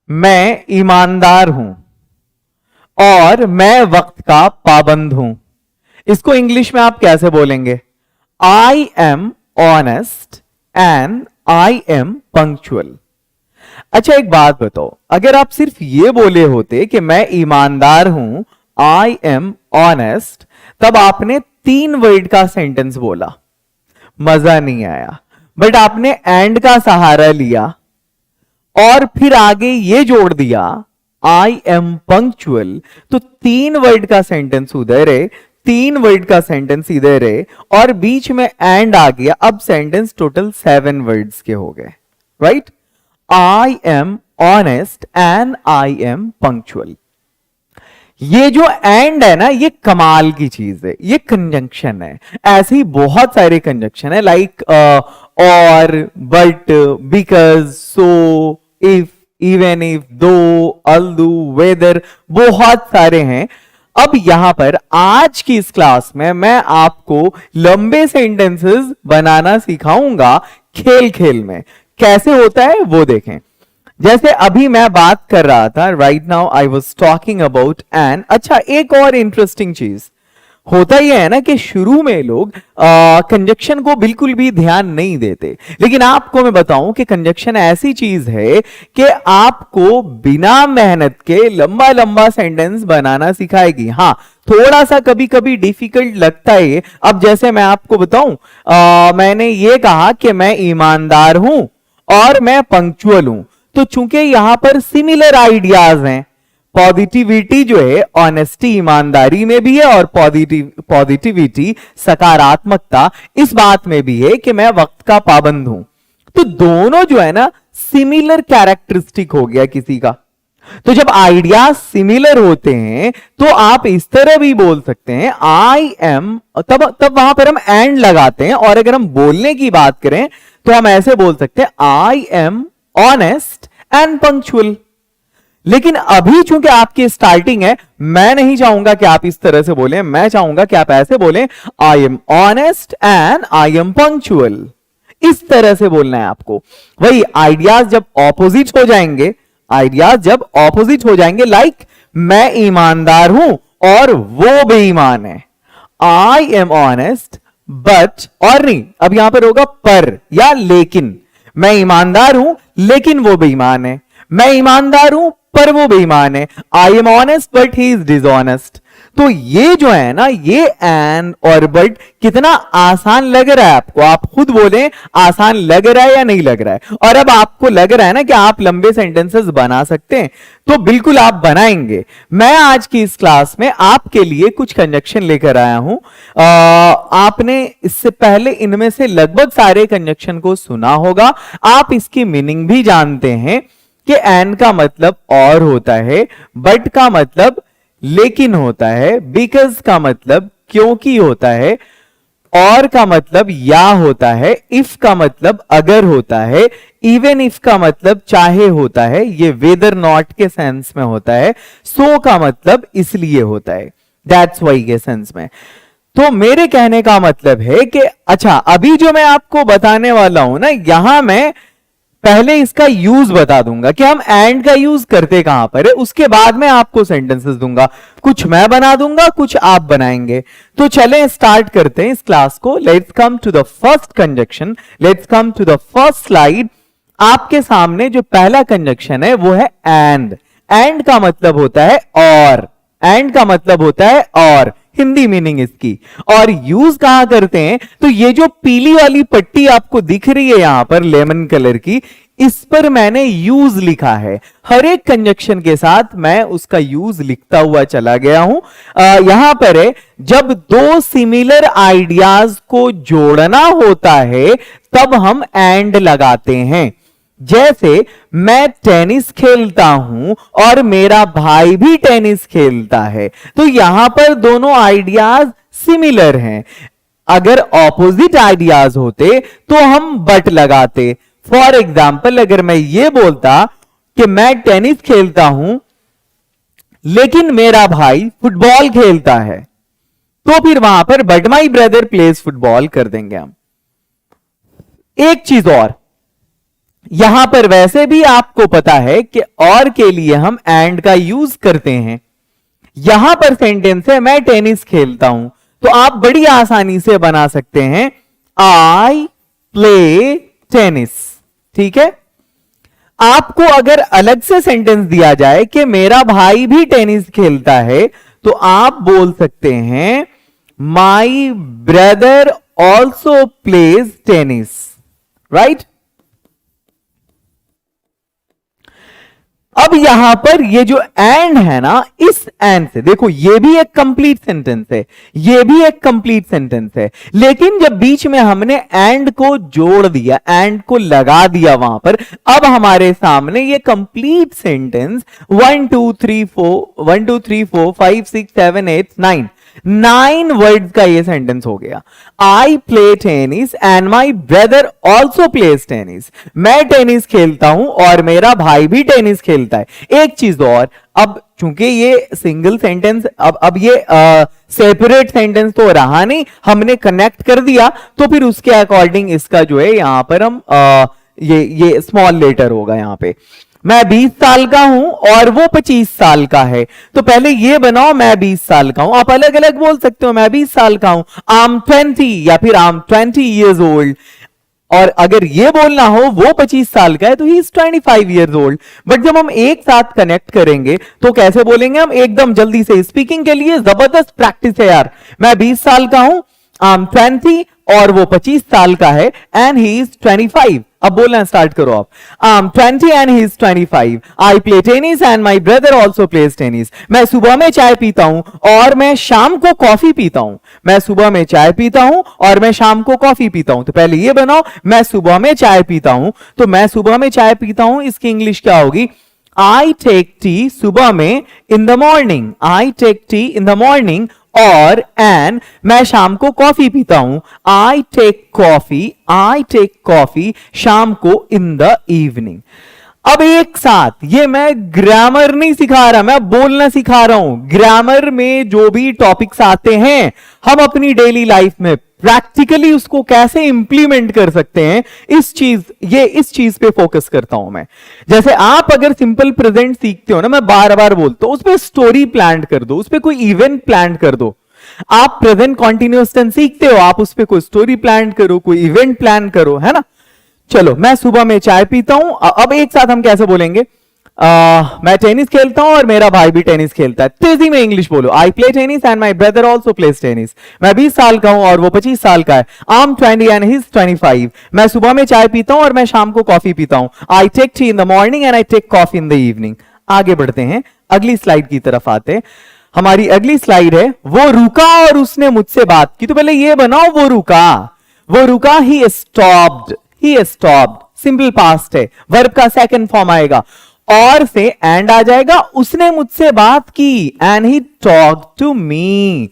मैं ईमानदार हूं और मैं वक्त का पाबंद हूं। इसको इंग्लिश में आप कैसे बोलेंगे? I am honest and I M punctual. अच्छा एक बात बताओ, अगर आप सिर्फ ये बोले होते कि मैं ईमानदार हूं, आई एम ऑनेस्ट, तब आपने 3 वर्ड का सेंटेंस बोला, मजा नहीं आया। बट आपने एंड का सहारा लिया और फिर आगे ये जोड़ दिया आई एम पंक्चुअल, तो 3 वर्ड का सेंटेंस उधर है, 3 वर्ड का सेंटेंस इधर है और बीच में एंड आ गया। अब सेंटेंस टोटल 7 वर्ड्स के हो गए, right? I am honest and I M punctual. ये जो एंड है ना, ये कमाल की चीज है, ये कंजंक्शन है। ऐसे ही बहुत सारे कंजंक्शन है, लाइक और, but, because, so, if, even if, दो, अल्दू, वेदर, बहुत सारे हैं। अब यहां पर आज की इस क्लास में मैं आपको लंबे सेंटेंसेस बनाना सिखाऊंगा खेल खेल में। कैसे होता है वो देखें। जैसे अभी मैं बात कर रहा था, right now I was talking about an. अच्छा एक और इंटरेस्टिंग चीज होता यह है ना कि शुरू में लोग कंजक्शन को बिल्कुल भी ध्यान नहीं देते, लेकिन आपको मैं बताऊं कि कंजक्शन ऐसी चीज है कि आपको बिना मेहनत के लंबा लंबा सेंटेंस बनाना सिखाएगी। हाँ, थोड़ा सा कभी कभी डिफिकल्ट लगता है। अब जैसे मैं आपको बताऊं, मैंने ये कहा कि मैं ईमानदार हूं और मैं पंक्चुअल हूं, तो चूंकि यहां पर सिमिलर आइडियाज हैं, पॉजिटिविटी जो है ऑनेस्टी ईमानदारी में भी है और पॉजिटिविटी सकारात्मकता इस बात में भी है कि मैं वक्त का पाबंद हूं, तो दोनों जो है ना सिमिलर कैरेक्टरिस्टिक हो गया किसी का। तो जब आइडियाज सिमिलर होते हैं तो आप इस तरह भी बोल सकते हैं आई एम, तब वहां पर हम एंड लगाते हैं, और अगर हम बोलने की बात करें तो हम ऐसे बोल सकते हैं I am honest and punctual. लेकिन अभी चूंकि आपकी स्टार्टिंग है, मैं नहीं चाहूंगा कि आप इस तरह से बोलें, मैं चाहूंगा कि आप ऐसे बोलें I am honest and I M punctual. इस तरह से बोलना है आपको। वही आइडियाज जब ऑपोजिट हो जाएंगे, आइडियाज जब ऑपोजिट हो जाएंगे, लाइक मैं ईमानदार हूं और वो बेईमान है, आई एम ऑनेस्ट बट, और नहीं, अब यहां पर होगा पर या लेकिन। मैं ईमानदार हूं लेकिन वो बेईमान है, मैं ईमानदार हूं पर वो बेईमान है, I am honest but he is dishonest. तो ये जो है ना, ये एंड और बट कितना आसान लग रहा है आपको? आप खुद बोलें आसान लग रहा है या नहीं लग रहा है? और अब आपको लग रहा है ना कि आप लंबे सेंटेंसेस बना सकते हैं, तो बिल्कुल आप बनाएंगे। मैं आज की इस क्लास में आपके लिए कुछ कंजक्शन लेकर आया हूं। आपने इससे पहले इनमें से लगभग सारे कंजक्शन को सुना होगा, आप इसकी मीनिंग भी जानते हैं कि एंड का मतलब और होता है, बट का मतलब लेकिन होता है, बिकॉज का मतलब क्योंकि होता है, और का मतलब या होता है, इफ का मतलब अगर होता है, इवन इफ का मतलब चाहे होता है, ये वेदर नॉट के सेंस में होता है, सो का मतलब इसलिए होता है, दैट्स वाई के सेंस में। तो मेरे कहने का मतलब है कि अच्छा अभी जो मैं आपको बताने वाला हूं ना, यहां मैं पहले इसका यूज बता दूंगा कि हम एंड का यूज करते कहां पर है, उसके बाद में आपको सेंटेंसेस दूंगा, कुछ मैं बना दूंगा, कुछ आप बनाएंगे। तो चलें स्टार्ट करते हैं इस क्लास को। Let's come to the first conjunction, let's come to the first slide. आपके सामने जो पहला कंजक्शन है वो है एंड। एंड का मतलब होता है और, एंड का मतलब होता है और, हिंदी मीनिंग इसकी। और यूज कहां करते हैं? तो ये जो पीली वाली पट्टी आपको दिख रही है यहां पर लेमन कलर की, इस पर मैंने यूज लिखा है। हर एक कंजक्शन के साथ मैं उसका यूज लिखता हुआ चला गया हूं। यहां पर है जब दो सिमिलर आइडियाज को जोड़ना होता है तब हम एंड लगाते हैं। जैसे मैं टेनिस खेलता हूं और मेरा भाई भी टेनिस खेलता है, तो यहां पर दोनों आइडियाज सिमिलर हैं। अगर ऑपोजिट आइडियाज होते तो हम बट लगाते। फॉर एग्जाम्पल, अगर मैं ये बोलता कि मैं टेनिस खेलता हूं लेकिन मेरा भाई फुटबॉल खेलता है, तो फिर वहां पर but my brother plays football कर देंगे हम। एक चीज और, यहां पर वैसे भी आपको पता है कि और के लिए हम एंड का यूज करते हैं। यहां पर सेंटेंस है मैं टेनिस खेलता हूं, तो आप बड़ी आसानी से बना सकते हैं आई प्ले टेनिस। ठीक है। आपको अगर अलग से सेंटेंस दिया जाए कि मेरा भाई भी टेनिस खेलता है, तो आप बोल सकते हैं my brother also plays tennis. Right. अब यहां पर ये जो एंड है ना, इस एंड से देखो ये भी एक कंप्लीट सेंटेंस है, ये भी एक कंप्लीट सेंटेंस है, लेकिन जब बीच में हमने एंड को जोड़ दिया, एंड को लगा दिया वहां पर, अब हमारे सामने ये कंप्लीट सेंटेंस 1 2 3 4 5 6 7 8 9 वर्ड्स का ये सेंटेंस हो गया। I play tennis and my brother also plays tennis. मैं टेनिस खेलता हूं और मेरा भाई भी टेनिस खेलता है। एक चीज और, अब चूंकि ये सिंगल सेंटेंस, अब ये सेपरेट सेंटेंस तो रहा नहीं, हमने कनेक्ट कर दिया, तो फिर उसके अकॉर्डिंग इसका जो है यहां पर हम ये स्मॉल लेटर होगा यहां पे। मैं 20 साल का हूं और वो 25 साल का है, तो पहले ये बनाओ मैं 20 साल का हूं। आप अलग अलग बोल सकते हो, मैं 20 साल का हूं, आई एम 20 या फिर आई एम 20 years old। और अगर ये बोलना हो वो 25 साल का है तो he is 25 years old। But जब हम एक साथ कनेक्ट करेंगे तो कैसे बोलेंगे हम एकदम जल्दी से। स्पीकिंग के लिए जबरदस्त प्रैक्टिस है यार। मैं 20 साल का हूं, आई एम 20 और वो 25 साल का है, एंड ही इज 25। अब बोलना स्टार्ट करो आप। I am 20 and he is 25। I play tennis and my brother also plays tennis. मैं सुबह में चाय पीता हूं और मैं शाम को कॉफी पीता हूं। मैं सुबह में चाय पीता हूं और मैं शाम को कॉफी पीता हूं। तो पहले ये बनाओ, मैं सुबह में चाय पीता हूं, तो मैं सुबह में चाय पीता हूं, इसकी इंग्लिश क्या होगी? आई टेक टी सुबह में, in the morning. I take tea in the morning. और एंड मैं शाम को कॉफी पीता हूं, आई टेक कॉफी शाम को इन द इवनिंग। अब एक साथ ये मैं ग्रामर नहीं सिखा रहा, मैं बोलना सिखा रहा हूं। ग्रामर में जो भी टॉपिक्स आते हैं हम अपनी डेली लाइफ में प्रैक्टिकली उसको कैसे इंप्लीमेंट कर सकते हैं, इस चीज पे फोकस करता हूं मैं। जैसे आप अगर सिंपल प्रेजेंट सीखते हो ना, मैं बार बार बोलता हूं, उस पर स्टोरी प्लान कर दो, उस पर कोई इवेंट प्लान कर दो। आप प्रेजेंट कॉन्टिन्यूअस टेंस सीखते हो, आप उस पर कोई स्टोरी प्लान करो, कोई इवेंट प्लान करो, है ना। चलो, मैं सुबह में चाय पीता हूं। अब एक साथ हम कैसे बोलेंगे? मैं टेनिस खेलता हूं और मेरा भाई भी टेनिस खेलता है। तेजी में इंग्लिश बोलो। I play tennis and my brother also plays tennis. मैं 20 साल का हूं और वो 25 साल का है। I am 20 and he is 25। मैं सुबह में चाय पीता हूं और मैं शाम को कॉफी पीता हूं। I take tea in the morning and I take coffee in the evening. आगे बढ़ते हैं, अगली स्लाइड की तरफ आते। हमारी अगली स्लाइड है, वो रुका और उसने मुझसे बात की। तो पहले ये बनाओ, वो रुका, ही स्टॉप्ड, सिंपल पास्ट है, वर्ब का सेकंड फॉर्म आएगा, और से एंड आ जाएगा। उसने मुझसे बात की, and he talk to me,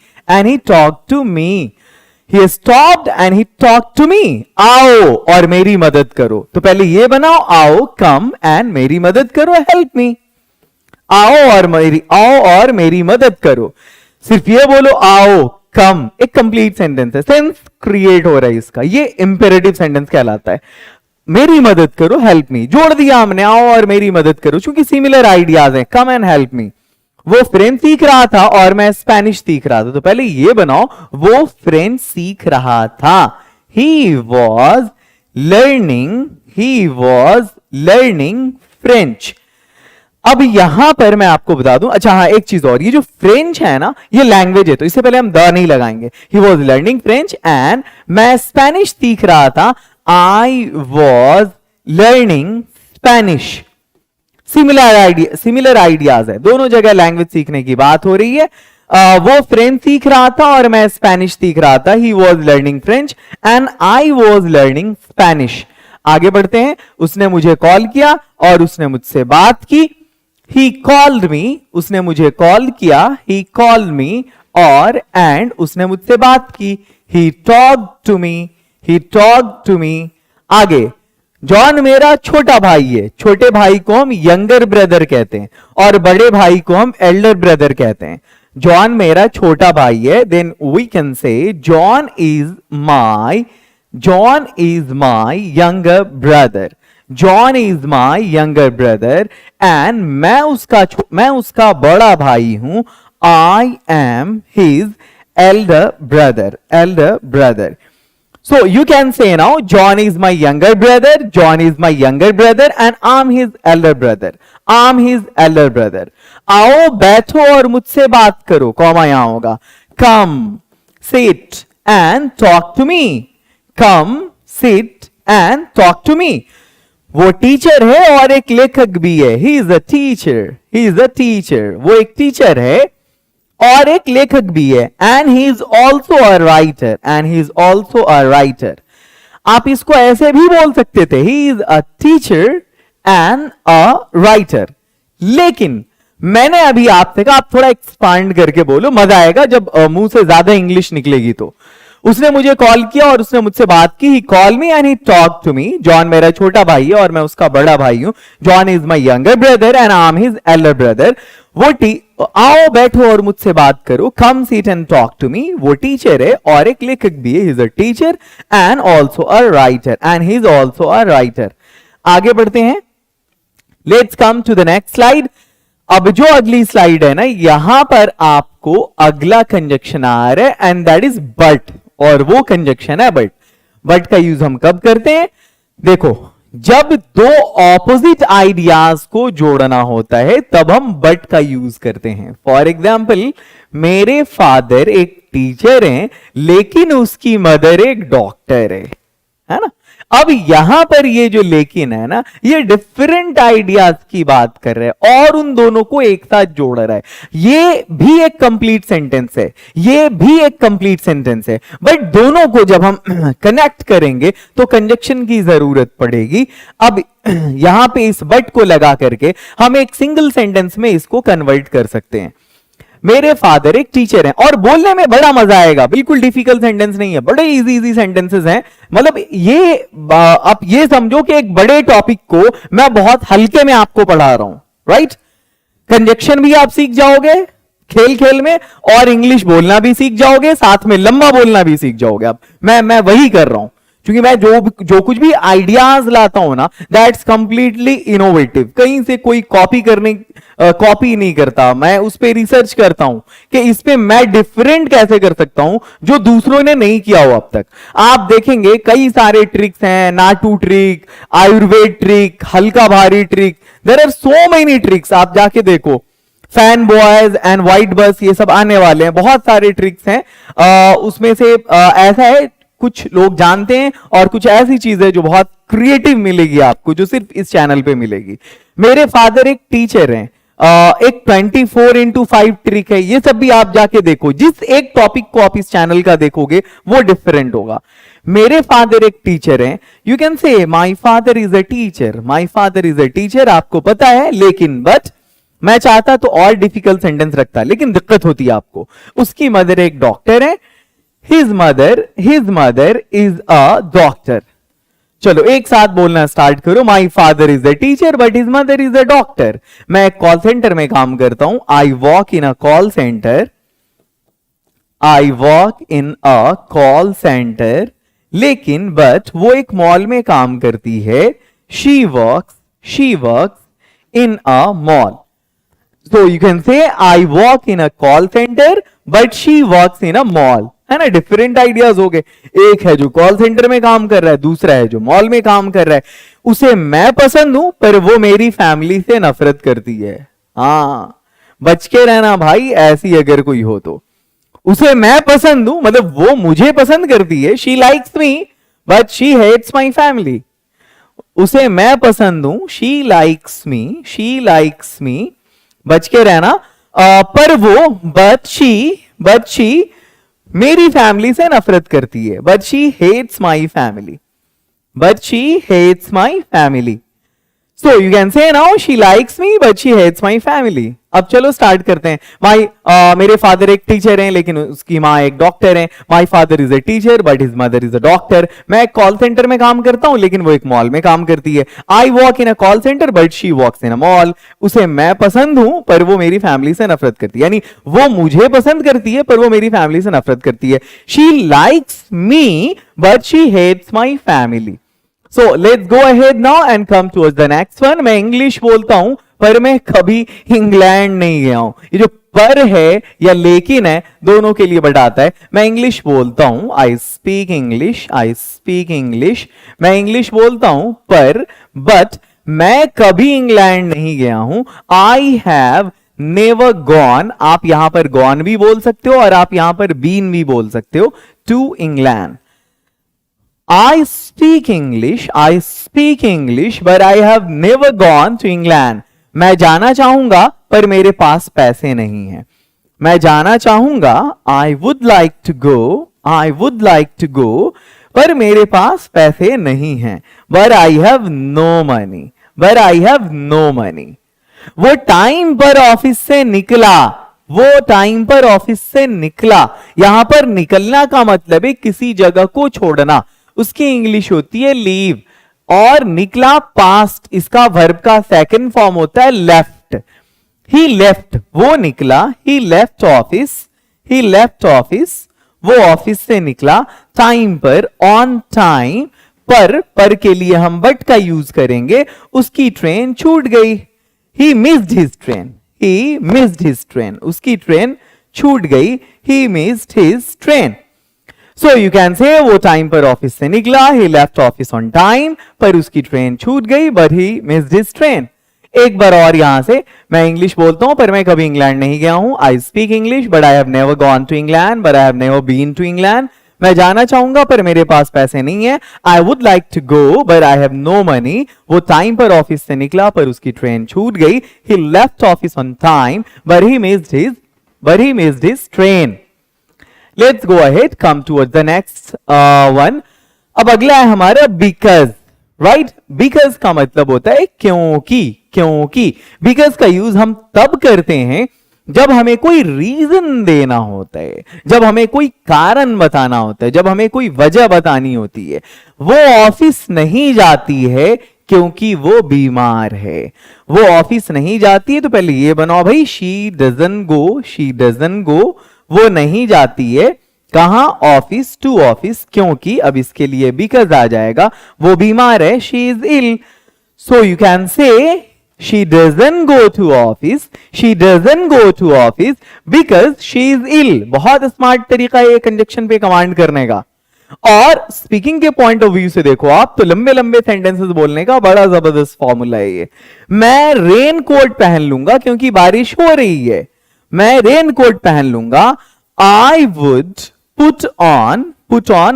he stopped and he talk to me. आओ और मेरी मदद करो। तो पहले ये बनाओ, आओ, कम, एंड मेरी मदद करो, हेल्प मी। आओ और मेरी मदद करो। सिर्फ ये बोलो, आओ, कम, एक कंप्लीट सेंटेंस है, सेंस क्रिएट हो रहा है इसका, ये इंपेरेटिव सेंटेंस कहलाता है। मेरी मदद करो, हेल्प मी, जोड़ दिया हमने, आओ और मेरी मदद करो, क्योंकि सिमिलर आइडियाज हैं, कम एंड हेल्प मी। वो फ्रेंच सीख रहा था और मैं स्पेनिश सीख रहा था। तो पहले ये बनाओ, वो फ्रेंच सीख रहा था, ही वॉज लर्निंग फ्रेंच। अब यहां पर मैं आपको बता दूं, अच्छा हाँ, एक चीज और, ये जो फ्रेंच है ना, ये लैंग्वेज है, तो इससे पहले हम द नहीं लगाएंगे। He was learning French and मैं स्पेनिश सीख रहा था, I was learning Spanish. Similar ideas है, दोनों जगह लैंग्वेज सीखने की बात हो रही है। वो फ्रेंच सीख रहा था और मैं स्पेनिश सीख रहा था, he was learning French and I was learning Spanish. आगे बढ़ते हैं, उसने मुझे कॉल किया और उसने मुझसे बात की। He called me, उसने मुझे कॉल किया, he called me, और एंड उसने मुझसे बात की, he talked to me। आगे, जॉन मेरा छोटा भाई है, छोटे भाई को हम यंगर ब्रदर कहते हैं और बड़े भाई को हम एल्डर ब्रदर कहते हैं। जॉन मेरा छोटा भाई है, then we can say John is my younger brother. John is my younger brother and मैं उसका बड़ा भाई हूं. I am his elder brother. So you can say now, John is my younger brother, and I'm his elder brother. आओ बैठो और मुझसे बात करो. कॉमा यहां होगा. Come, sit and talk to me. Come, sit and talk to me. वो teacher है और एक लेखक भी है. He is a teacher. वो एक टीचर है और एक लेखक भी है. And he is also a writer. आप इसको ऐसे भी बोल सकते थे, ही is a teacher and a writer. लेकिन मैंने अभी आपसे कहा आप थोड़ा एक्सपांड करके बोलो, मजा आएगा जब मुंह से ज्यादा इंग्लिश निकलेगी. तो उसने मुझे कॉल किया और उसने मुझसे बात की. He call me and he talk to me. John मेरा छोटा भाई है और मैं उसका बड़ा भाई हूं. John is my younger brother and I am his elder brother. आओ बैठो और मुझसे बात करो. Come sit and talk to me. वो टीचर है और एक लेखक भी है. He is a teacher and also a writer. आगे बढ़ते हैं. Let's come to the next slide. अब जो अगली स्लाइड है ना, यहां पर आपको अगला कंजक्शन आ रहा है एंड दैट इज बट. और वो कंजक्शन है बट. बट का यूज हम कब करते हैं? देखो, जब दो ऑपोजिट आइडियाज को जोड़ना होता है तब हम बट का यूज करते हैं. फॉर एग्जाम्पल, मेरे फादर एक टीचर हैं लेकिन उसकी मदर एक डॉक्टर है ना. अब यहां पर ये जो लेकिन है ना, ये डिफरेंट आइडियाज की बात कर रहे हैं और उन दोनों को एक साथ जोड़ रहा है. ये भी एक कंप्लीट सेंटेंस है, बट दोनों को जब हम कनेक्ट करेंगे तो कंजक्शन की जरूरत पड़ेगी. अब यहां पे इस बट को लगा करके हम एक सिंगल सेंटेंस में इसको कन्वर्ट कर सकते हैं. मेरे फादर एक टीचर हैं, और बोलने में बड़ा मजा आएगा. बिल्कुल डिफिकल्ट सेंटेंस नहीं है, बड़े इजी सेंटेंसेस हैं. मतलब ये आप ये समझो कि एक बड़े टॉपिक को मैं बहुत हल्के में आपको पढ़ा रहा हूं. राइट. कंजक्शन भी आप सीख जाओगे खेल में, और इंग्लिश बोलना भी सीख जाओगे, साथ में लंबा बोलना भी सीख जाओगे. अब मैं वही कर रहा हूं, क्योंकि मैं जो कुछ भी आइडियाज लाता हूं ना, दैट्स कंप्लीटली इनोवेटिव. कहीं से कोई कॉपी नहीं करता. मैं उस पर रिसर्च करता हूं कि इस पे मैं डिफरेंट कैसे कर सकता हूं जो दूसरों ने नहीं किया हो अब तक. आप देखेंगे कई सारे ट्रिक्स हैं. नाटू ट्रिक, आयुर्वेद ट्रिक, हल्का भारी trick. There are so many tricks. आप जाके देखो, फैन बॉयज एंड व्हाइट बस, ये सब आने वाले हैं. बहुत सारे ट्रिक्स हैं. उसमें से ऐसा है, कुछ लोग जानते हैं और कुछ ऐसी चीजें जो बहुत क्रिएटिव मिलेगी आपको, जो सिर्फ इस चैनल पे मिलेगी. मेरे फादर एक टीचर हैं. एक 24x5 ट्रिक है. ये सब भी आप जाके देखो. जिस एक टॉपिक को आप इस चैनल का देखोगे वो डिफरेंट होगा. मेरे फादर एक टीचर हैं. यू कैन से my father is a teacher. आपको पता है, लेकिन बट मैं चाहता तो और डिफिकल्ट सेंटेंस रखता, लेकिन दिक्कत होती है आपको. उसकी मदर एक डॉक्टर है. His mother is a doctor. चलो एक साथ बोलना स्टार्ट करो. My father is a teacher but his mother is a doctor. मैं एक कॉल सेंटर में काम करता हूं. आई walk in a call centre. लेकिन बट वो एक मॉल में काम करती है. She works in a mall. So you can say I work in a call center but she works in a mall. है ना. डिफरेंट आइडियाज हो गए. एक है जो कॉल सेंटर में काम कर रहा है, दूसरा है जो मॉल में काम कर रहा है. उसे मैं पसंद हूं पर वो मेरी फैमिली से नफरत करती है. हाँ, बच के रहना भाई, ऐसी अगर कोई हो तो. उसे मैं पसंद हूं मतलब वो मुझे पसंद करती है. She likes me but she hates my family. उसे मैं पसंद हूं, शी लाइक्स मी, बच के रहना. पर वो बट शी मेरी फैमिली से नफरत करती है. But she hates my family. So you can say now she likes me but she hates my family. अब चलो स्टार्ट करते हैं. मेरे फादर एक टीचर हैं लेकिन उसकी माँ एक डॉक्टर है. My father is a teacher but his mother is a doctor. मैं एक कॉल सेंटर में काम करता हूं लेकिन वो एक मॉल में काम करती है. I walk in a call centre but she walks in a mall. उसे मैं पसंद हूं पर वो मेरी फैमिली से नफरत करती है. यानी वो मुझे पसंद करती है पर वो मेरी फैमिली से नफरत करती है. She likes me but she hates my family. So let's go ahead now and come towards the next one. मैं इंग्लिश बोलता हूं पर मैं कभी इंग्लैंड नहीं गया हूं. ये जो पर है या लेकिन है दोनों के लिए बताता है. मैं इंग्लिश बोलता हूं, I speak English, I speak English. मैं इंग्लिश बोलता हूं पर बट मैं कभी इंग्लैंड नहीं गया हूं. आई हैव नेवर गॉन. आप यहां पर गॉन भी बोल सकते हो और आप यहां पर बीन भी बोल सकते हो. To England. I speak English, but I have never gone to England. मैं जाना चाहूंगा पर मेरे पास पैसे नहीं हैं. मैं जाना चाहूंगा, I would like to go, पर मेरे पास पैसे नहीं हैं. But I have no money. वो टाइम पर ऑफिस से निकला. यहां पर निकलना का मतलब है किसी जगह को छोड़ना. उसकी इंग्लिश होती है लीव. और निकला पास्ट, इसका वर्ब का सेकंड फॉर्म होता है लेफ्ट. ही लेफ्ट, वो निकला. ही लेफ्ट ऑफिस, वो ऑफिस से निकला. टाइम पर, ऑन टाइम. पर के लिए हम बट का यूज करेंगे. उसकी ट्रेन छूट गई. ही मिस्ड हिज ट्रेन. उसकी ट्रेन छूट गई. ही missed his train. So you can से वो टाइम पर ऑफिस से निकला. ही लेफ्ट ऑफिस ऑन टाइम, पर उसकी ट्रेन छूट गई. But he missed his train. एक बार और यहां से, मैं इंग्लिश बोलता हूं पर मैं कभी इंग्लैंड नहीं गया हूं. I speak English but I have never gone to England, but I have never been to England. मैं जाना चाहूंगा पर मेरे पास पैसे नहीं है. I would like to go but I have no money. वो टाइम पर ऑफिस से निकला पर उसकी ट्रेन छूट गई. He left office on time but he missed his train. Let's go ahead, come towards the next one. अब अगला है हमारा because, right? Because का मतलब होता है क्योंकि. Because का यूज हम तब करते हैं जब हमें कोई रीजन देना होता है, जब हमें कोई कारण बताना होता है, जब हमें कोई वजह बतानी होती है. वो ऑफिस नहीं जाती है क्योंकि वो बीमार है. वो ऑफिस नहीं जाती है तो पहले ये बनाओ भाई, she doesn't go. वो नहीं जाती है कहां? Office, to office. क्योंकि अब इसके लिए बिकॉज आ जाएगा. वो बीमार है, she is ill. So you can say she doesn't go to office because she is ill. बहुत स्मार्ट तरीका है ये कंजक्शन पे कमांड करने का. और स्पीकिंग के पॉइंट ऑफ व्यू से देखो आप तो लंबे लंबे सेंटेंसेस बोलने का बड़ा जबरदस्त फॉर्मूला है ये. मैं रेन कोट पहन लूंगा क्योंकि बारिश हो रही है. मैं रेन कोट पहन लूंगा. आई वुड पुट ऑन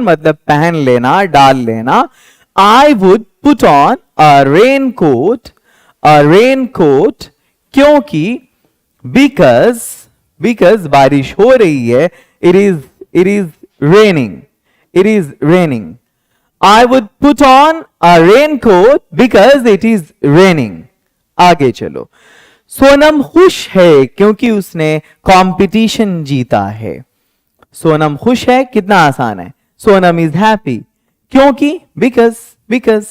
मतलब पहन लेना, डाल लेना. I would put on a rain coat क्योंकि बिकॉज बारिश हो रही है. It is raining. I would put on a rain coat because it is raining. आगे चलो. सोनम खुश है क्योंकि उसने कंपटीशन जीता है. सोनम खुश है, कितना आसान है. सोनम इज हैप्पी क्योंकि बिकॉज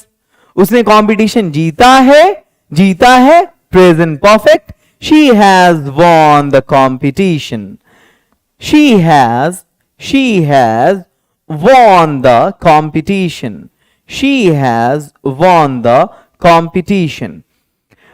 उसने कंपटीशन जीता है. Present perfect. She has won the competition. She has won the competition.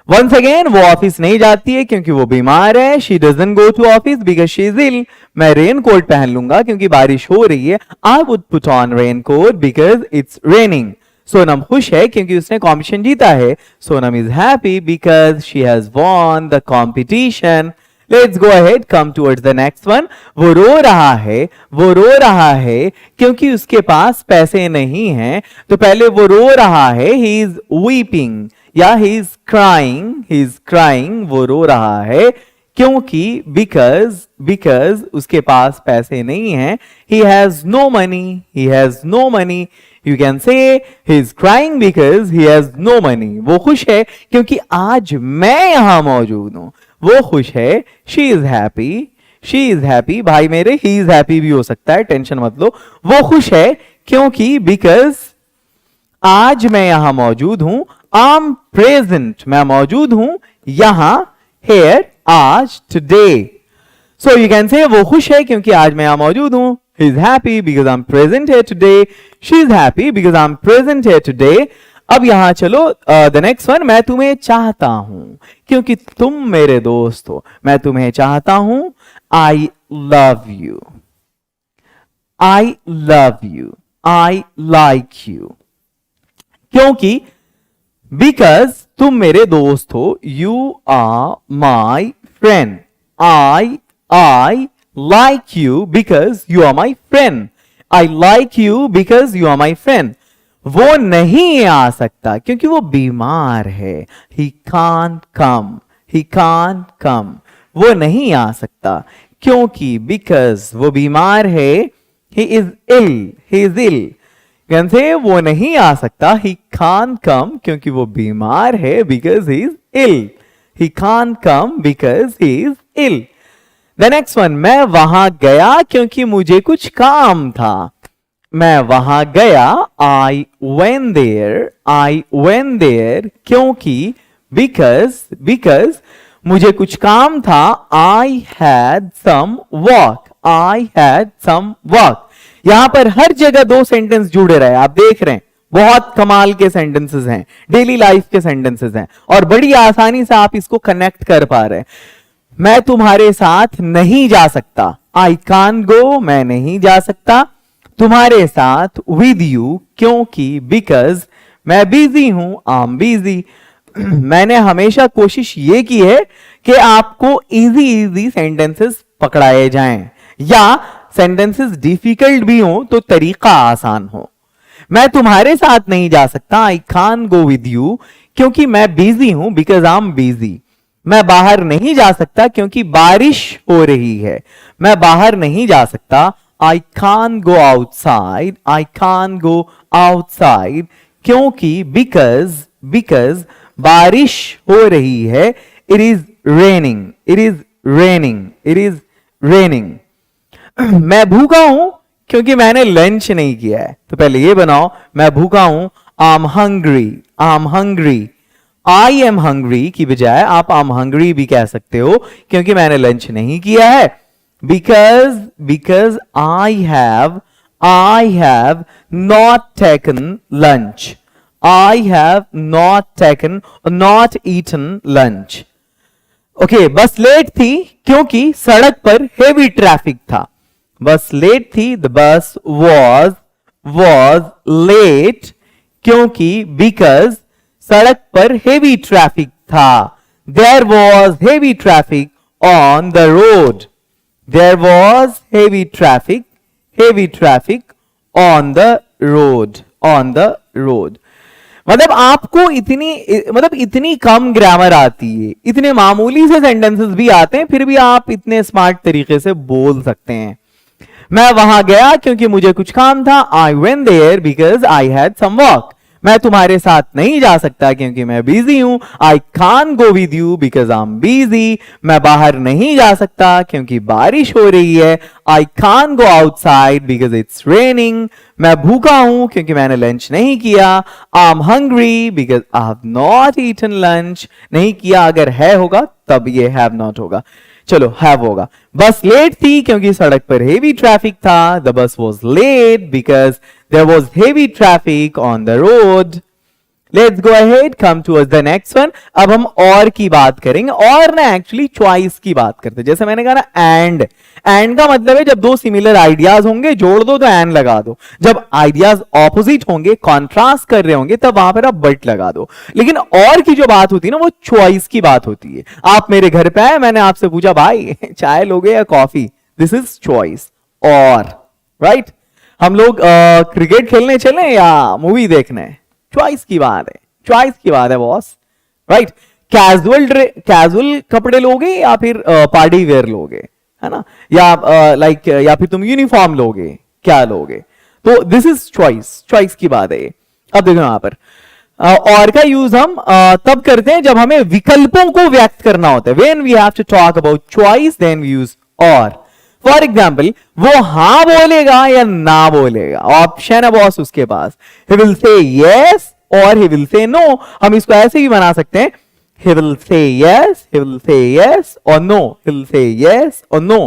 Once again, वो ऑफिस नहीं जाती है क्योंकि वो बीमार है. She doesn't go to office because she is ill. मैं रेन कोट पहन लूंगा क्योंकि बारिश हो रही है. I would put on raincoat because it's raining. Sonam खुश है क्योंकि उसने कॉम्पिटिशन जीता है. Sonam is happy because she has won the competition. Let's go ahead, come towards the next one. वो रो रहा है क्योंकि उसके पास पैसे नहीं हैं. तो पहले वो रो रहा है, he is weeping या he is crying. वो रो रहा है क्योंकि because उसके पास पैसे नहीं हैं. He has no money. You can say he is crying because he has no money. वो खुश है क्योंकि आज मैं यहां मौजूद हूं. वो खुश है. She is happy. भाई मेरे, he is happy भी हो सकता है, टेंशन मत लो. वो खुश है क्योंकि because आज मैं यहां मौजूद हूं. I'm present, मैं मौजूद हूं यहां, here, आज, today. So you can say वो खुश है क्योंकि आज मैं यहां मौजूद हूं. He's happy because I'm present here today. She's happy because I'm present here today. अब यहां चलो द नेक्स्ट वन, मैं तुम्हें चाहता हूं क्योंकि तुम मेरे दोस्त हो. मैं तुम्हें चाहता हूं. I love you. I love you. I like you. क्योंकि because तुम मेरे दोस्त हो. You are my friend. I like you because you are my friend. I like you because you are my friend. वो नहीं आ सकता क्योंकि वो बीमार है. He can't come. He can't come. वो नहीं आ सकता क्योंकि because वो बीमार है. He is ill. He is ill. कहते वो नहीं आ सकता. He can't come क्योंकि वो बीमार है. Because he is ill. He can't come because he is ill. The next one, मैं वहां गया क्योंकि मुझे कुछ काम था. मैं वहां गया. I went there. I went there क्योंकि because मुझे कुछ काम था. I had some work. I had some work. यहां पर हर जगह दो सेंटेंस जुड़े रहे. आप देख रहे हैं बहुत कमाल के सेंटेंसेस हैं, डेली लाइफ के सेंटेंसेस हैं और बड़ी आसानी से आप इसको कनेक्ट कर पा रहे हैं. मैं तुम्हारे साथ नहीं जा सकता. I can't go. मैं नहीं जा सकता तुम्हारे साथ. With you क्योंकि because मैं बिजी हूं. I'm busy. मैंने हमेशा कोशिश ये की है कि आपको इजी सेंटेंसेस पकड़ाए जाएं या सेंटेंसेस डिफिकल्ट भी हो तो तरीका आसान हो. मैं तुम्हारे साथ नहीं जा सकता. I can't go with you क्योंकि मैं बिजी हूं. Because I'm busy. मैं बाहर नहीं जा सकता क्योंकि बारिश हो रही है. मैं बाहर नहीं जा सकता. I can't go outside. I can't go outside क्योंकि because बारिश हो रही है. It is raining. It is raining. It is raining. मैं भूखा हूं क्योंकि मैंने लंच नहीं किया है. तो पहले ये बनाओ, मैं भूखा हूं. I'm hungry. I'm hungry. I am hungry की बजाय आप I'm hungry भी कह सकते हो क्योंकि मैंने लंच नहीं किया है. Because I have not taken lunch. I have not eaten lunch. Okay, बस लेट थी क्योंकि सड़क पर हेवी ट्रैफिक था. बस लेट थी. The bus was late क्योंकि because सड़क पर हेवी ट्रैफिक था. There was heavy traffic on the road. There was heavy traffic on the road. मतलब आपको इतनी कम ग्रामर आती है, इतने मामूली से सेंटेंसेस भी आते हैं, फिर भी आप इतने स्मार्ट तरीके से बोल सकते हैं. मैं वहां गया क्योंकि मुझे कुछ काम था. I went there because I had some work. मैं तुम्हारे साथ नहीं जा सकता क्योंकि मैं बिजी हूं. I can't go with you because I'm busy. मैं बाहर नहीं जा सकता क्योंकि बारिश हो रही है. I can't go outside because it's raining. मैं भूखा हूं क्योंकि मैंने लंच नहीं किया. I'm hungry because I have not eaten lunch. नहीं किया अगर है होगा तब ये have not होगा. चलो have होगा. बस लेट थी क्योंकि सड़क पर हेवी ट्रैफिक था. The bus was late because there was heavy traffic on the road. Let's go ahead, come towards the next one. अब हम और की बात करेंगे. और ना एक्चुअली चॉइस की बात करते हैं. जैसे मैंने कहा ना एंड का मतलब है जब दो सिमिलर आइडियाज होंगे जोड़ दो तो एंड लगा दो. जब आइडियाज ऑपोजिट होंगे, कॉन्ट्रास्ट कर रहे होंगे, तब वहां पर आप बट लगा दो. लेकिन और की जो बात होती है ना वो चॉइस की बात होती है. आप मेरे घर पे आए, मैंने आपसे पूछा भाई चाय लोगे या कॉफी. This is choice. और राइट हम लोग क्रिकेट खेलने चले या मूवी देखने, चॉइस की बात है बॉस. राइट कैजुअल कपड़े लोगे या फिर पार्टी वेयर लोगे, है ना, या या फिर तुम यूनिफॉर्म लोगे, क्या लोगे. तो दिस इज चॉइस की बात है. अब देखो यहां पर और का यूज हम तब करते हैं जब हमें विकल्पों को व्यक्त करना होता है. When we have to talk about choice then we use और. फॉर एग्जाम्पल वो हां बोलेगा या ना बोलेगा, ऑप्शन है बॉस उसके पास. ही विल से यस और ही विल से नो. हम इसको ऐसे भी बना सकते हैं, he will say yes or no. He will say yes or no.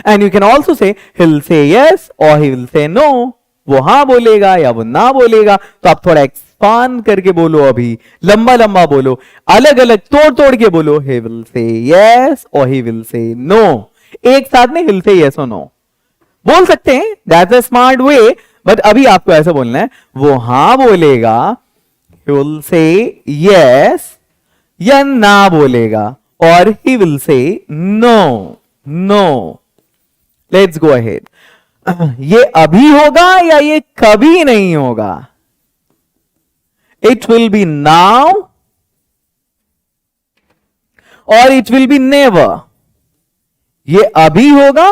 And you can also say he'll say yes or he will say no. वो हाँ बोलेगा या वो ना बोलेगा. तो आप थोड़ा एक्सपांड करके बोलो, अभी लंबा लंबा बोलो, अलग अलग तोड़ तोड़ के बोलो. he will say yes or he will say no. एक साथ में he'll say yes or no बोल सकते हैं. That's a smart way. But अभी आपको ऐसा बोलना है, वो हाँ बोलेगा, he will say yes, या ना बोलेगा, और he will say no. no. Let's go ahead. ये अभी होगा या ये कभी नहीं होगा? It will be now or it will be never. ये अभी होगा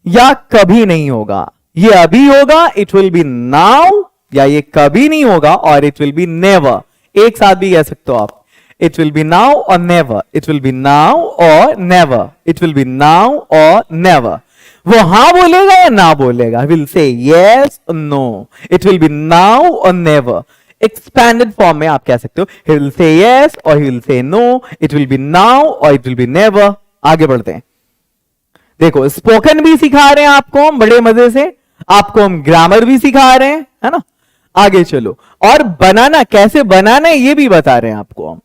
या कभी नहीं होगा? ये अभी होगा, it will be now, या ये कभी नहीं होगा, और it will be never. एक साथ भी कह सकते हो आप. It will be now or never. It will be now or never. It will be now or never. वो हाँ बोलेगा या ना बोलेगा? Will say yes or no. It will be now or never. Expanded form में आप कह सकते हो, he will say yes or he will say no. It will be now or it will be never. आगे बढ़ते हैं. देखो, spoken भी सिखा रहे हैं आपको हम बड़े मजे से, आपको हम ग्रामर भी सिखा रहे हैं, है ना. आगे चलो, और बनाना कैसे बनाना है ये भी बता रहे हैं आपको हम.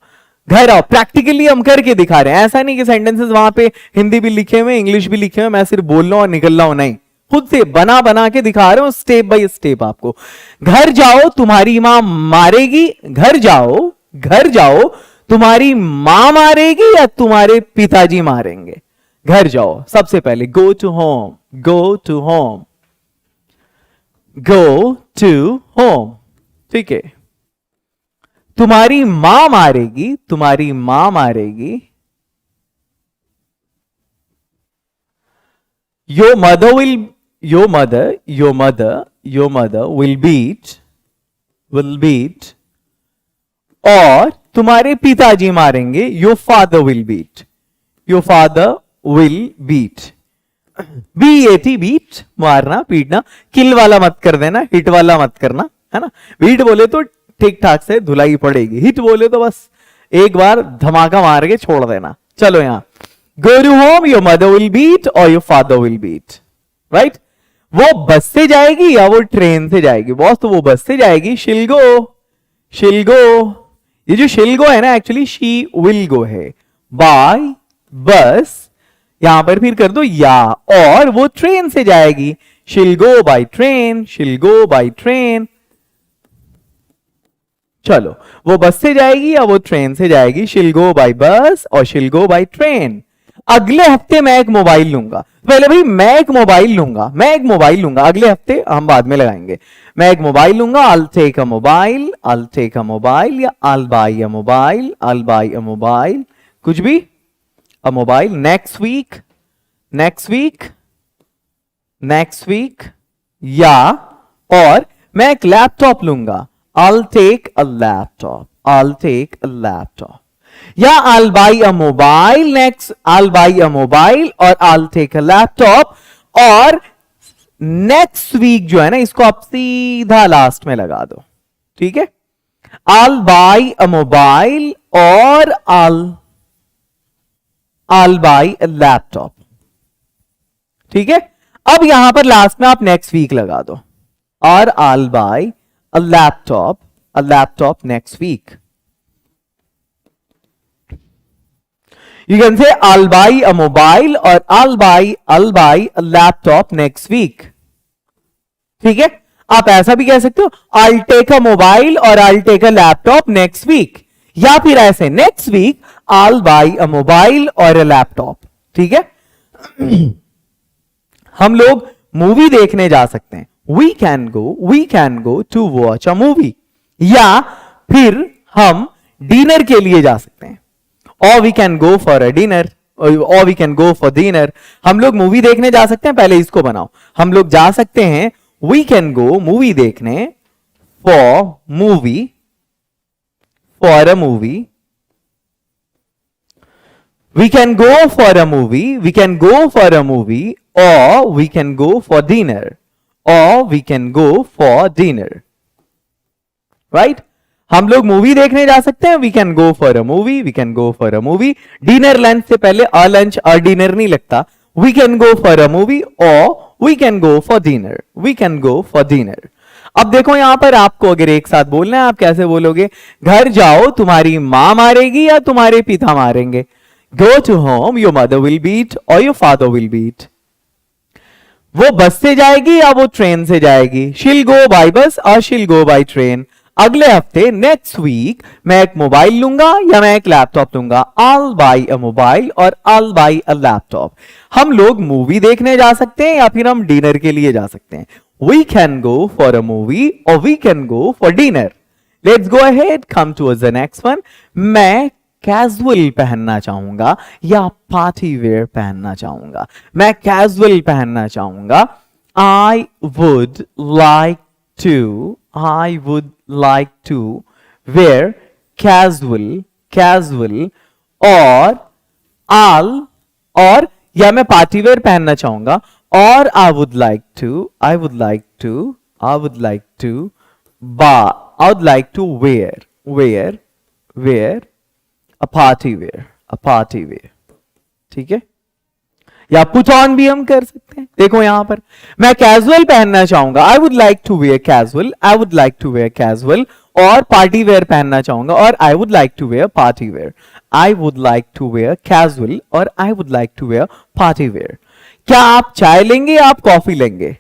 घर आओ, प्रैक्टिकली हम करके दिखा रहे हैं. ऐसा नहीं कि सेंटेंसेस वहां पे हिंदी भी लिखे हुए, इंग्लिश भी लिखे हुए, मैं सिर्फ बोल रहा हूं और निकल रहा हूं. नहीं, खुद से बना बना के दिखा रहे हो, स्टेप बाय स्टेप आपको. घर जाओ तुम्हारी मां मारेगी. घर जाओ तुम्हारी मां मारेगी या तुम्हारे पिताजी मारेंगे? घर जाओ. सबसे पहले गो टू होम. ठीक है. तुम्हारी मां मारेगी. Your mother will beat. और तुम्हारे पिताजी मारेंगे. Your father will beat. Beat, मारना, पीटना. किल वाला मत कर देना, हिट वाला मत करना, है ना. बीट बोले तो ठीक ठाक से धुलाई पड़ेगी. हिट बोले तो बस एक बार धमाका मार के छोड़ देना. चलो यहां, go to home, your mother will beat or your father will beat. Right. वो बस से जाएगी या वो ट्रेन से जाएगी? बॉस, तो वो बस से जाएगी. she'll go. ये जो she'll go है ना, एक्चुअली she will go है. बाय बस, यहां पर फिर कर दो या, और वो ट्रेन से जाएगी. she'll go by train. चलो, वो बस से जाएगी या वो ट्रेन से जाएगी? she'll go by bus और she'll go by train. अगले हफ्ते मैं एक मोबाइल लूंगा. पहले भाई मैं एक मोबाइल लूंगा. अगले हफ्ते हम बाद में लगाएंगे. मैं एक मोबाइल लूंगा. I'll take a mobile या I'll buy a mobile. कुछ भी. a mobile. next week या, और मैं एक लैपटॉप लूंगा. I'll take a laptop. या I'll buy a mobile. और I'll take a laptop. और next week जो है ना, इसको आप सीधा लास्ट में लगा दो. ठीक है. I'll buy a mobile और I'll buy a laptop. ठीक है. अब यहां पर लास्ट में आप next week लगा दो, और I'll buy a laptop next week. You can say I'll buy a mobile और I'll buy a laptop next week. ठीक है. आप ऐसा भी कह सकते हो, I'll take a mobile और I'll take a laptop next week. या फिर ऐसे, next week I'll buy a mobile और a laptop. ठीक है. हम लोग मूवी देखने जा सकते हैं. We can go to watch a movie. या फिर हम डिनर के लिए जा सकते हैं. Or we can go for a dinner. Or we can go for dinner. हम लोग मूवी देखने जा सकते हैं. पहले इसको बनाओ. हम लोग जा सकते हैं. We can go मूवी देखने. For a movie. We can go for a movie. Or we can go for dinner. Right? हम लोग मूवी देखने जा सकते हैं. We can go for a movie. Dinner lunch से पहले अ लंच अ डिनर नहीं लगता. we can go for a movie or we can go for dinner. We can go for dinner. अब देखो यहां पर आपको अगर एक साथ बोलना है, आप कैसे बोलोगे? घर जाओ, तुम्हारी मां मारेगी या तुम्हारे पिता मारेंगे? Go to home, your mother will beat or your father will beat. वो बस से जाएगी या वो ट्रेन से जाएगी? She'll go by bus or she'll go by train. अगले हफ्ते नेक्स्ट वीक मैं एक मोबाइल लूंगा या मैं एक लैपटॉप लूंगा. I'll buy a mobile और I'll buy a laptop. हम लोग मूवी देखने जा सकते हैं या फिर हम डिनर के लिए जा सकते हैं. We can go for a movie or we can go for dinner. Let's go ahead. Come towards the next one. मैं कैजुअल पहनना चाहूंगा या पार्टी वेयर पहनना चाहूंगा? मैं कैजुअल पहनना चाहूंगा. I would like to wear casual और और या मैं पार्टी वेयर पहनना चाहूंगा और I would like to wear a party wear. ठीक है, या पुट ऑन भी हम कर सकते हैं. देखो यहां पर मैं कैजुअल पहनना चाहूंगा, I would like to wear casual और पार्टी वेयर पहनना चाहूंगा और I would like to wear party wear. I would like to wear casual और I would like to wear party wear. क्या आप चाय लेंगे या आप कॉफी लेंगे?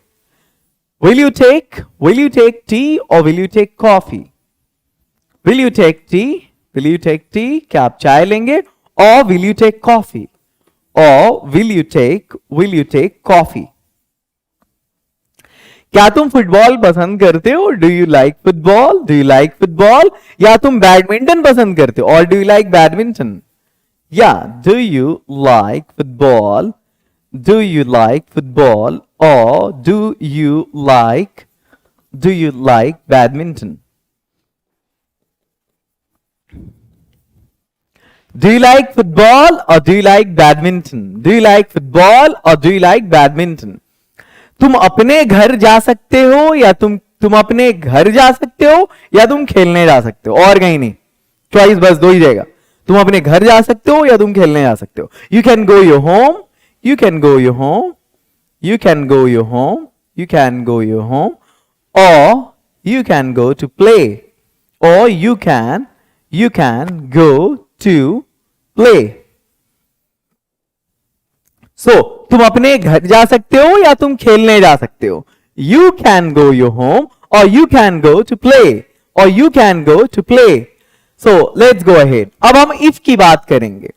Will you take tea or will you take coffee? Will you take tea? क्या आप चाय लेंगे? Or will you take coffee? Or will you take coffee? क्या तुम फुटबॉल पसंद करते हो? Do you like football? या तुम बैडमिंटन पसंद करते हो? Or do you like badminton? Yeah, do you like football or do you like badminton? Do you like football or do you like badminton? तुम अपने घर जा सकते हो या तुम अपने घर जा सकते हो या तुम खेलने जा सकते हो, और कहीं नहीं. चॉइस बस दो ही रहेगा. तुम अपने घर जा सकते हो या तुम खेलने जा सकते हो. You can go your home or you can go to play or you can go to play. So तुम अपने घर जा सकते हो या तुम खेलने जा सकते हो. You can go your home or you can go to play. So let's go ahead. अब हम if की बात करेंगे.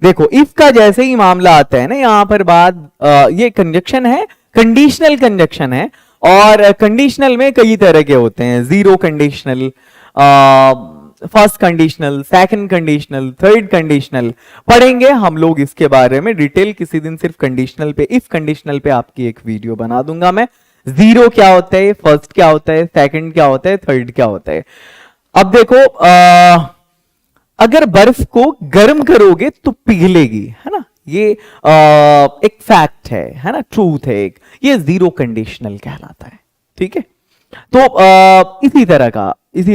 देखो if का जैसे ही मामला आता है ना, यहां पर बात ये कंजक्शन है, कंडीशनल कंजक्शन है, और कंडीशनल में कई तरह के होते हैं. Zero conditional, first conditional, second conditional, third conditional पढ़ेंगे हम लोग. इसके बारे में डिटेल किसी दिन सिर्फ कंडीशनल पे, इफ कंडीशनल पे आपकी एक वीडियो बना दूंगा मैं. जीरो क्या होता है, फर्स्ट क्या होता है, सेकंड क्या होता है, थर्ड क्या होता है. अब देखो अगर बर्फ को गर्म करोगे तो पिघलेगी, है ना. ये एक फैक्ट है ना, ट्रूथ है एक. ये जीरो कंडीशनल कहलाता है. ठीक है, तो इसी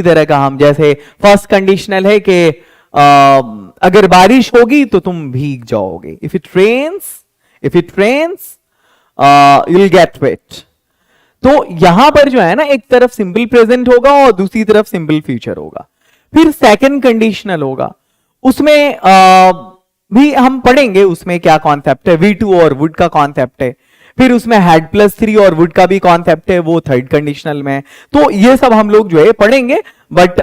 तरह का हम, जैसे फर्स्ट कंडीशनल है कि अगर बारिश होगी तो तुम भीग जाओगे. If it rains you'll get wet. तो यहां पर जो है ना, एक तरफ सिंपल प्रेजेंट होगा और दूसरी तरफ सिंपल फ्यूचर होगा. फिर सेकंड कंडीशनल होगा, उसमें भी हम पढ़ेंगे उसमें क्या कॉन्सेप्ट है. V2 और वुड का कॉन्सेप्ट है. फिर उसमें हैड +3 और वुड का भी कॉन्सेप्ट है, वो थर्ड कंडीशनल में. तो ये सब हम लोग जो है पढ़ेंगे, but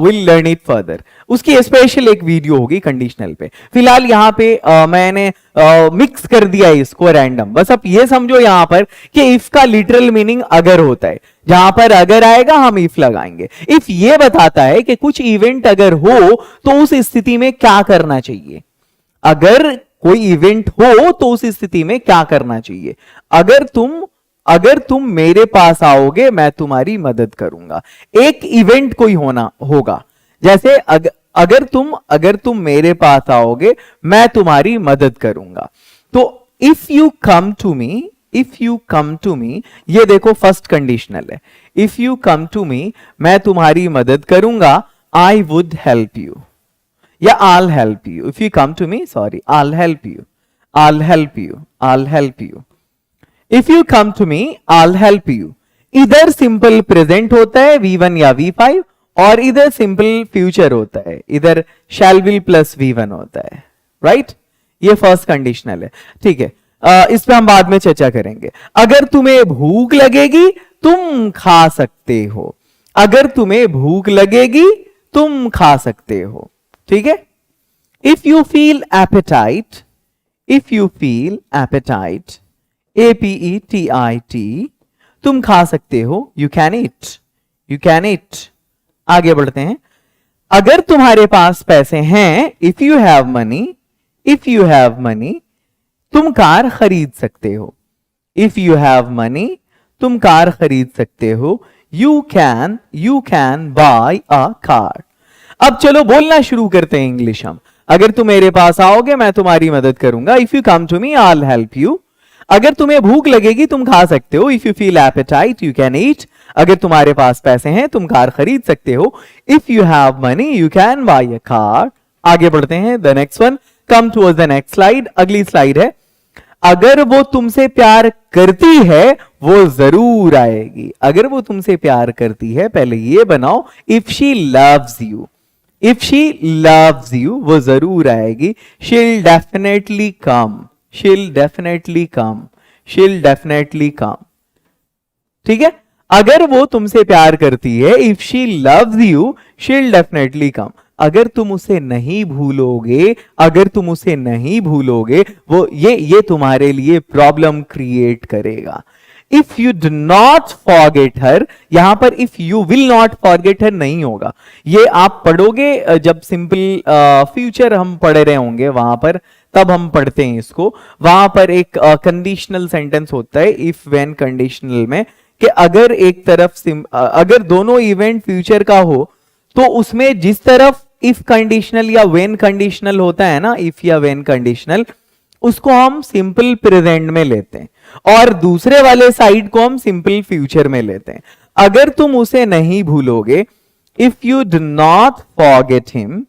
will learn it further. उसकी स्पेशल एक वीडियो होगी कंडीशनल पे. फिलहाल यहाँ पे मैंने मिक्स कर दिया इसको रैंडम. बस अब ये समझो यहाँ पर कि इफ का लिटरल मीनिंग अगर होता है. जहां पर अगर आएगा हम इफ लगाएंगे. इफ ये बताता है कि कुछ इवेंट अगर हो तो उस स्थिति में क्या करना चाहिए. अगर कोई इवेंट हो तो उस स्थिति में क्या करना चाहिए. अगर तुम मेरे पास आओगे मैं तुम्हारी मदद करूंगा. एक इवेंट कोई होगा, जैसे अगर तुम मेरे पास आओगे मैं तुम्हारी मदद करूंगा. तो if you come to me, ये देखो फर्स्ट कंडीशनल है. If you come to me, मैं तुम्हारी मदद करूंगा. आई वुड हेल्प यू या I'll help you. If you come to me, sorry, I'll help you. I'll help you. If you come to me, I'll help you. इधर simple present होता है V1 या V5 और इधर simple future होता है, इधर shall will प्लस V1 होता है, राइट? ये फर्स्ट कंडीशनल है, ठीक है। इस पे हम बाद में चर्चा करेंगे। अगर तुम्हें भूख लगेगी तुम खा सकते हो, अगर तुम्हें भूख लगेगी तुम खा सकते हो, ठीक है। If you feel appetite, if you feel appetite, APETIT, तुम खा सकते हो, you can eat, you can eat. आगे बढ़ते हैं। अगर तुम्हारे पास पैसे हैं, if you have money, if you have money, तुम कार खरीद सकते हो, इफ यू हैव मनी, तुम कार खरीद सकते हो, you can buy a car. अब चलो बोलना शुरू करते हैं इंग्लिश हम। अगर तुम मेरे पास आओगे मैं तुम्हारी मदद करूंगा। If you come to me I will help you. अगर तुम्हें भूख लगेगी तुम खा सकते हो, if you feel appetite you can eat. अगर तुम्हारे पास पैसे हैं तुम कार खरीद सकते हो, if you have money you can buy a car. आगे बढ़ते हैं, the next one, come towards the next slide. अगली स्लाइड है, अगर वो तुमसे प्यार करती है वो जरूर आएगी। अगर वो तुमसे प्यार करती है, पहले ये बनाओ, if she loves you, if she loves you, वो जरूर आएगी। she'll definitely come, she'll definitely come, she'll definitely come, ठीक है। अगर वो तुमसे प्यार करती है, if she loves you, she'll definitely come। अगर तुम उसे नहीं भूलोगे, अगर तुम उसे नहीं भूलोगे, वो ये तुम्हारे लिए प्रॉब्लम क्रिएट करेगा। If you do not forget हर, यहां पर if you will not forget हर नहीं होगा। ये आप पढ़ोगे जब सिंपल फ्यूचर हम पढ़ रहे होंगे वहां पर, तब हम पढ़ते हैं इसको। वहां पर एक कंडीशनल सेंटेंस होता है इफ व्हेन कंडीशनल में, कि अगर एक तरफ अगर दोनों इवेंट फ्यूचर का हो तो उसमें जिस तरफ इफ कंडीशनल या व्हेन कंडीशनल होता है ना, इफ या व्हेन कंडीशनल, उसको हम सिंपल प्रेजेंट में लेते हैं और दूसरे वाले साइड को हम सिंपल फ्यूचर में लेते हैं। अगर तुम उसे नहीं भूलोगे, if you do not forget him,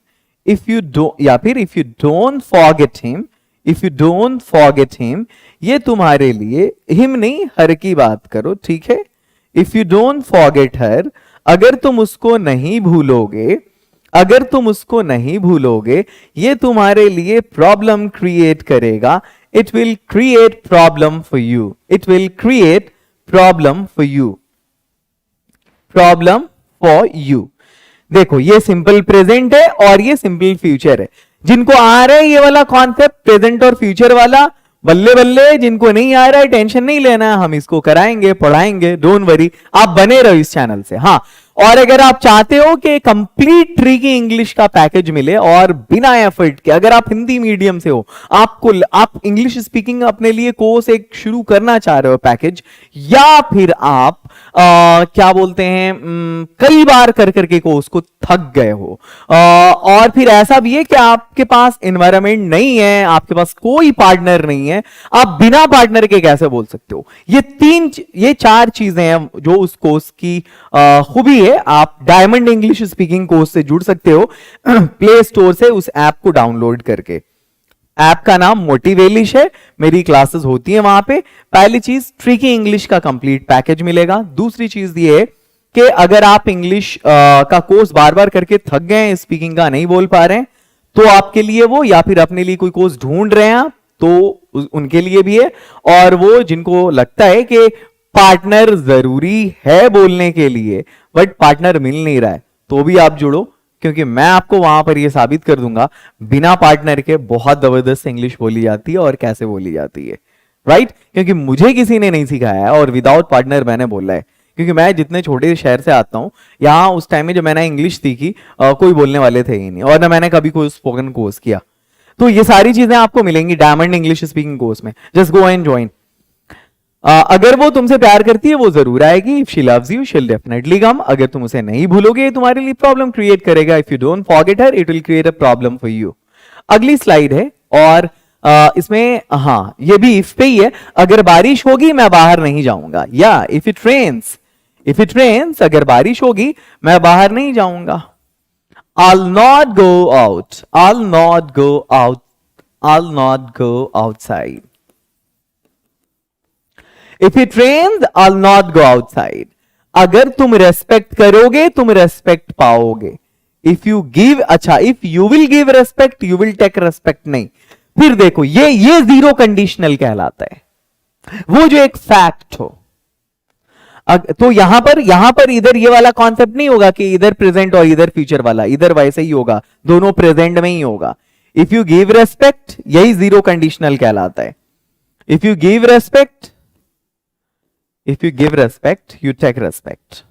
if you do, या फिर if you don't forget him, if you don't forget him, ये तुम्हारे लिए, हिम नहीं हर की बात करो, ठीक है। इफ यू डोंट फॉरगेट हर, अगर तुम उसको नहीं भूलोगे, अगर तुम उसको नहीं भूलोगे, ये तुम्हारे लिए प्रॉब्लम क्रिएट करेगा। It will create problem for you, it will create problem for you, problem for you. देखो ये सिंपल प्रेजेंट है और ये सिंपल फ्यूचर है। जिनको आ रहा है ये वाला कॉन्सेप्ट प्रेजेंट और फ्यूचर वाला, बल्ले बल्ले। जिनको नहीं आ रहा है टेंशन नहीं लेना, हम इसको कराएंगे, पढ़ाएंगे, डोंट वरी। आप बने रहो इस चैनल से। हाँ, और अगर आप चाहते हो कि कंप्लीट ट्रिकी इंग्लिश का पैकेज मिले और बिना एफर्ट के, अगर आप हिंदी मीडियम से हो, आप इंग्लिश स्पीकिंग अपने लिए कोर्स एक शुरू करना चाह रहे हो पैकेज, या फिर आप क्या बोलते हैं कई बार कर करके कोर्स को थक गए हो, और फिर ऐसा भी है कि आपके पास एनवायरनमेंट नहीं है, आपके पास कोई पार्टनर नहीं है, आप बिना पार्टनर के कैसे बोल सकते हो। ये चार चीजें हैं जो उस कोर्स की खूबी है। आप डायमंड इंग्लिश स्पीकिंग कोर्स से जुड़ सकते हो प्ले स्टोर से उस ऐप को डाउनलोड करके। ऐप का नाम मोटिवेलिश है, मेरी क्लासेस होती हैं वहां पे। पहली चीज, ट्रिकी इंग्लिश का कंप्लीट पैकेज मिलेगा। दूसरी चीज ये है कि अगर आप इंग्लिश का कोर्स बार बार करके थक गए हैं, स्पीकिंग का नहीं बोल पा रहे हैं, तो आपके लिए वो, या फिर अपने लिए कोई कोर्स ढूंढ रहे हैं आप, तो उनके लिए भी है। और वो जिनको लगता है कि पार्टनर जरूरी है बोलने के लिए बट पार्टनर मिल नहीं रहा है, तो भी आप जुड़ो, क्योंकि मैं आपको वहां पर यह साबित कर दूंगा बिना पार्टनर के बहुत जबरदस्त इंग्लिश बोली जाती है और कैसे बोली जाती है, राइट। क्योंकि मुझे किसी ने नहीं सिखाया और विदाउट पार्टनर मैंने बोला है। क्योंकि मैं जितने छोटे शहर से आता हूं, यहाँ उस टाइम में जब मैंने इंग्लिश सीखी कोई बोलने वाले थे ही नहीं, और ना मैंने कभी कोई स्पोकन कोर्स किया। तो ये सारी चीजें आपको मिलेंगी डायमंड इंग्लिश स्पीकिंग कोर्स में। Just go and join. अगर वो तुमसे प्यार करती है वो जरूर आएगी। इफ शी लव्स यू शील डेफिनेटली कम। अगर तुम उसे नहीं भूलोगे तुम्हारे लिए प्रॉब्लम क्रिएट करेगा। If you don't forget her it will create a problem for you. अगली स्लाइड है और इसमें हाँ ये भी इफ पे ही है। अगर बारिश होगी मैं बाहर नहीं जाऊंगा, या इफ इट रेन्स, अगर बारिश होगी मैं बाहर नहीं जाऊंगा। I'll not go out, I'll not go outside. If it rains I will not go outside. अगर तुम रेस्पेक्ट करोगे तुम रेस्पेक्ट पाओगे। इफ यू गिव, अच्छा if you will give respect you will take respect नहीं। फिर देखो ये जीरो कंडीशनल कहलाता है, वो जो एक फैक्ट हो। तो यहां पर इधर ये वाला कॉन्सेप्ट नहीं होगा कि इधर प्रेजेंट और इधर फ्यूचर वाला, इधर वैसे ही होगा, दोनों प्रेजेंट में ही होगा। इफ यू गिव रेस्पेक्ट, यही जीरो कंडीशनल कहलाता है। If you give respect, if you give respect you take respect.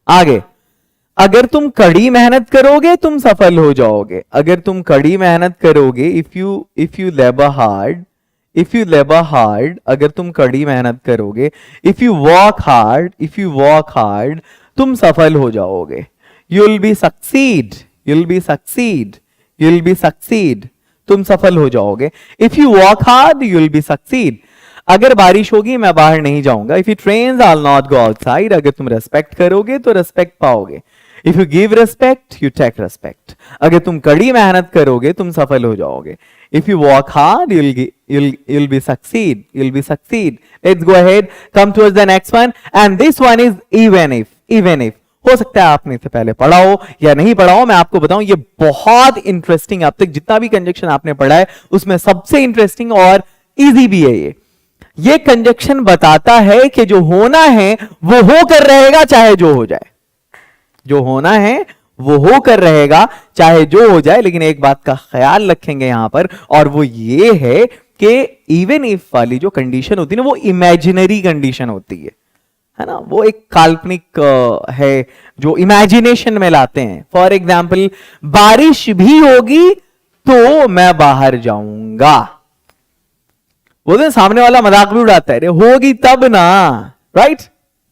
आगे, अगर तुम कड़ी मेहनत करोगे तुम सफल हो जाओगे। अगर तुम कड़ी मेहनत करोगे, if you labour hard, if you labour hard, अगर तुम कड़ी मेहनत करोगे, if you work hard, if you work hard, तुम सफल हो जाओगे। You'll be succeed, you'll be succeed, you'll be succeed, तुम सफल हो जाओगे। If you work hard you'll be succeed. अगर बारिश होगी मैं बाहर नहीं जाऊंगा। If it rains I will not go outside. अगर तुम रेस्पेक्ट करोगे तो रेस्पेक्ट पाओगे। If you give respect you take respect. अगर तुम कड़ी मेहनत करोगे तुम सफल हो जाओगे। If you work hard you'll be succeed, you'll be succeed. Let's go ahead, come towards the next one, and this one is even if, even if। हो सकता है आपने इससे पहले पढ़ा हो या नहीं पढ़ा हो, मैं आपको बताऊं ये बहुत इंटरेस्टिंग, अब तक जितना भी कंजक्शन आपने पढ़ा है उसमें सबसे इंटरेस्टिंग और इजी भी है ये कंजक्शन बताता है कि जो होना है वो होकर रहेगा चाहे जो हो जाए। जो होना है वो होकर रहेगा चाहे जो हो जाए। लेकिन एक बात का ख्याल रखेंगे यहां पर, और वो ये है कि इवन इफ वाली जो कंडीशन होती है ना वो इमेजिनरी कंडीशन होती है ना, वो एक काल्पनिक है जो इमेजिनेशन में लाते हैं। फॉर एग्जाम्पल, बारिश भी होगी तो मैं बाहर जाऊंगा। बोलते हैं सामने वाला मजाक भी उड़ाता है, होगी तब ना, राइट,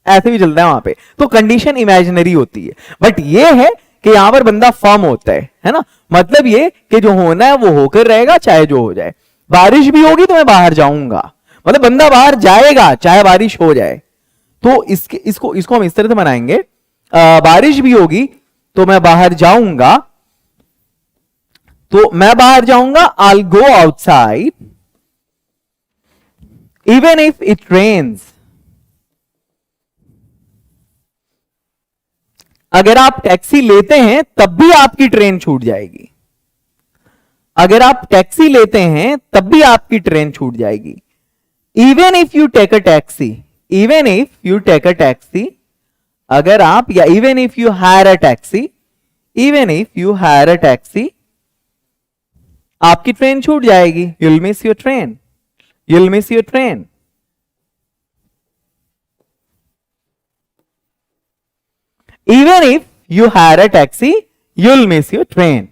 ऐसे भी चलता है वहां पे। तो कंडीशन इमेजिनरी होती है, बट ये है कि यहां पर बंदा फर्म होता है ना। मतलब ये कि जो होना है वो होकर रहेगा चाहे जो हो जाए। बारिश भी होगी तो मैं बाहर जाऊंगा, मतलब बंदा बाहर जाएगा चाहे बारिश हो जाए। तो इसको हम इस तरह से बनाएंगे, बारिश भी होगी तो मैं बाहर जाऊंगा, तो मैं बाहर जाऊंगा, I go outside even if it rains. अगर आप टैक्सी लेते हैं तब भी आपकी ट्रेन छूट जाएगी। अगर आप टैक्सी लेते हैं तब भी आपकी ट्रेन छूट जाएगी। Even if you take a taxi, even if you take a taxi, अगर आप, या even if you hire a taxi, even if you hire a taxi, आपकी ट्रेन छूट जाएगी। You'll miss your train, you'll miss your train. Even if you hire a taxi, you'll miss your train.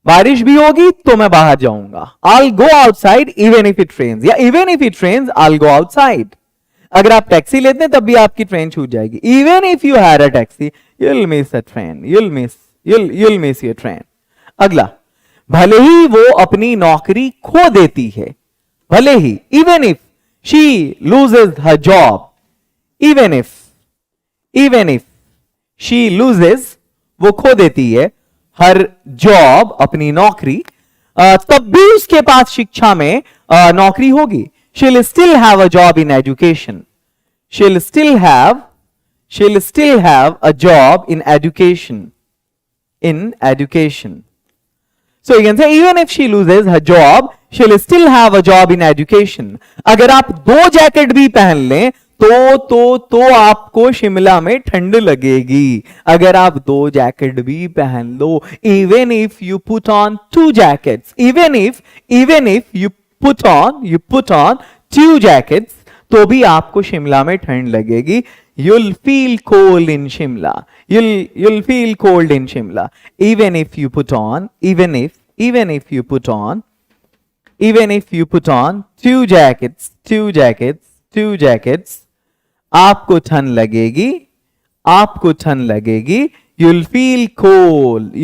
बारिश भी होगी तो मैं बाहर जाऊंगा। I'll go outside even if it rains, या even if it rains I'll go outside। अगर आप टैक्सी लेते हैं तब भी आपकी ट्रेन छूट जाएगी। Even if you hire a taxi, you'll miss a train, you'll miss your train। अगला, भले ही वो अपनी नौकरी खो देती है, भले ही, even if she loses her job, even if she loses, वो खो देती है, हर जॉब, अपनी नौकरी, तब भी उसके पास शिक्षा में नौकरी होगी। she'll still have a job in education, she'll still have a job in education, so you can say even if she loses her job she'll still have a job in education। अगर आप 2 jacket भी पहन लें तो आपको शिमला में ठंड लगेगी। अगर आप 2 जैकेट भी पहन लो, even if you put on 2 jackets, even if you put on 2 jackets, तो भी आपको शिमला में ठंड लगेगी। you'll feel cold in Shimla, you'll feel cold in Shimla even if you put on, even if you put on 2 jackets, आपको ठंड लगेगी, you'll feel cold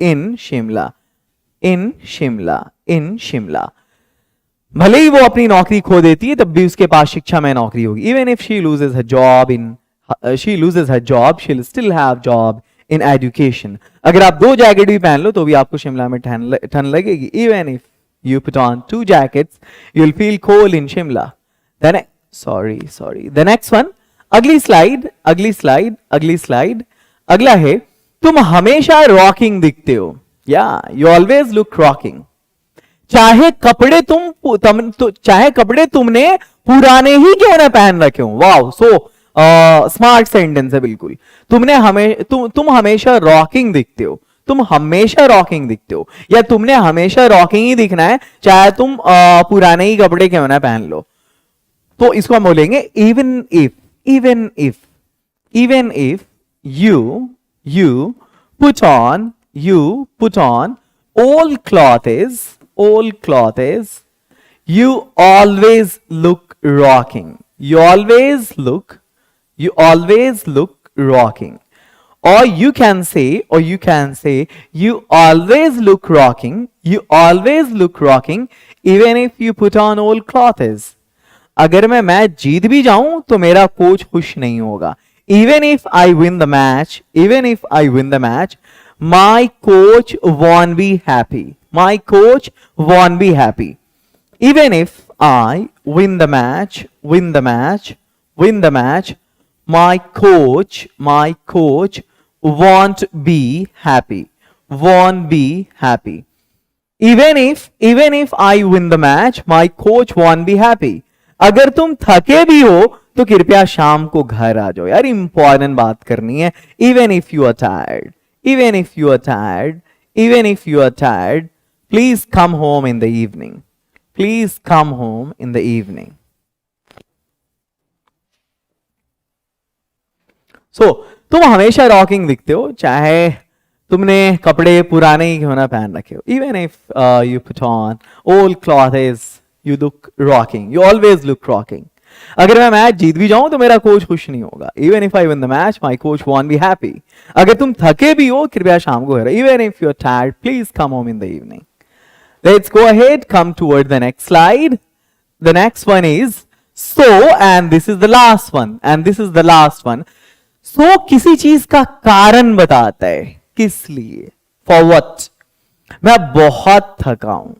in Shimla। भले ही वो अपनी नौकरी खो देती है तब भी उसके पास शिक्षा में नौकरी होगी। Even if she loses her job, she'll still have job in education। अगर आप 2 जैकेट भी पहन लो तो भी आपको शिमला में ठंड लगेगी। You put on 2 jackets. You'll feel cold in Shimla. Then, sorry. The next one. अगली स्लाइड. अगला है, तुम हमेशा रॉकिंग दिखते हो. या यू ऑलवेज लुक रॉकिंग. चाहे कपड़े तुमने पुराने ही क्यों ना पहन रखे हो. वाओ, सो स्मार्ट सेंटेंस है बिल्कुल. तुम हमेशा रॉकिंग दिखते हो. तुम हमेशा रॉकिंग दिखते हो, या तुमने हमेशा रॉकिंग ही दिखना है, चाहे तुम पुराने ही कपड़े क्यों ना पहन लो. तो इसको हम बोलेंगे even if you put on old clothes, you always look rocking. You always look rocking. Or you can say, you always look rocking. You always look rocking even if you put on old clothes. अगर मैं match जीत भी जाऊं तो मेरा coach खुश नहीं होगा. Even if I win the match, my coach won't be happy. My coach won't be happy. Even if I win the match, my coach won't be happy. Won't be happy. Even if I win the match, my coach won't be happy. अगर तुम थके भी हो तो कृपया शाम को घर आ जाओ. यार इंपॉर्टेंट बात करनी है. Even if you are tired, please come home in the evening. Please come home in the evening. So, तुम हमेशा रॉकिंग दिखते हो, चाहे तुमने कपड़े पुराने ही क्यों ना पहन रखे हो. Even if you put on old clothes, you look rocking. You always look rocking. अगर मैं मैच जीत भी जाऊं तो मेरा कोच खुश नहीं होगा. Even if I win the match, my coach won't be happy. अगर तुम थके भी हो, कृपया शाम को घर. Even if you're tired, please come home in the evening. Let's go ahead, come toward the next slide. The next one is so, and this is the last one. So किसी चीज का कारण बताता है. किस लिए? For what? मैं बहुत थका हूं.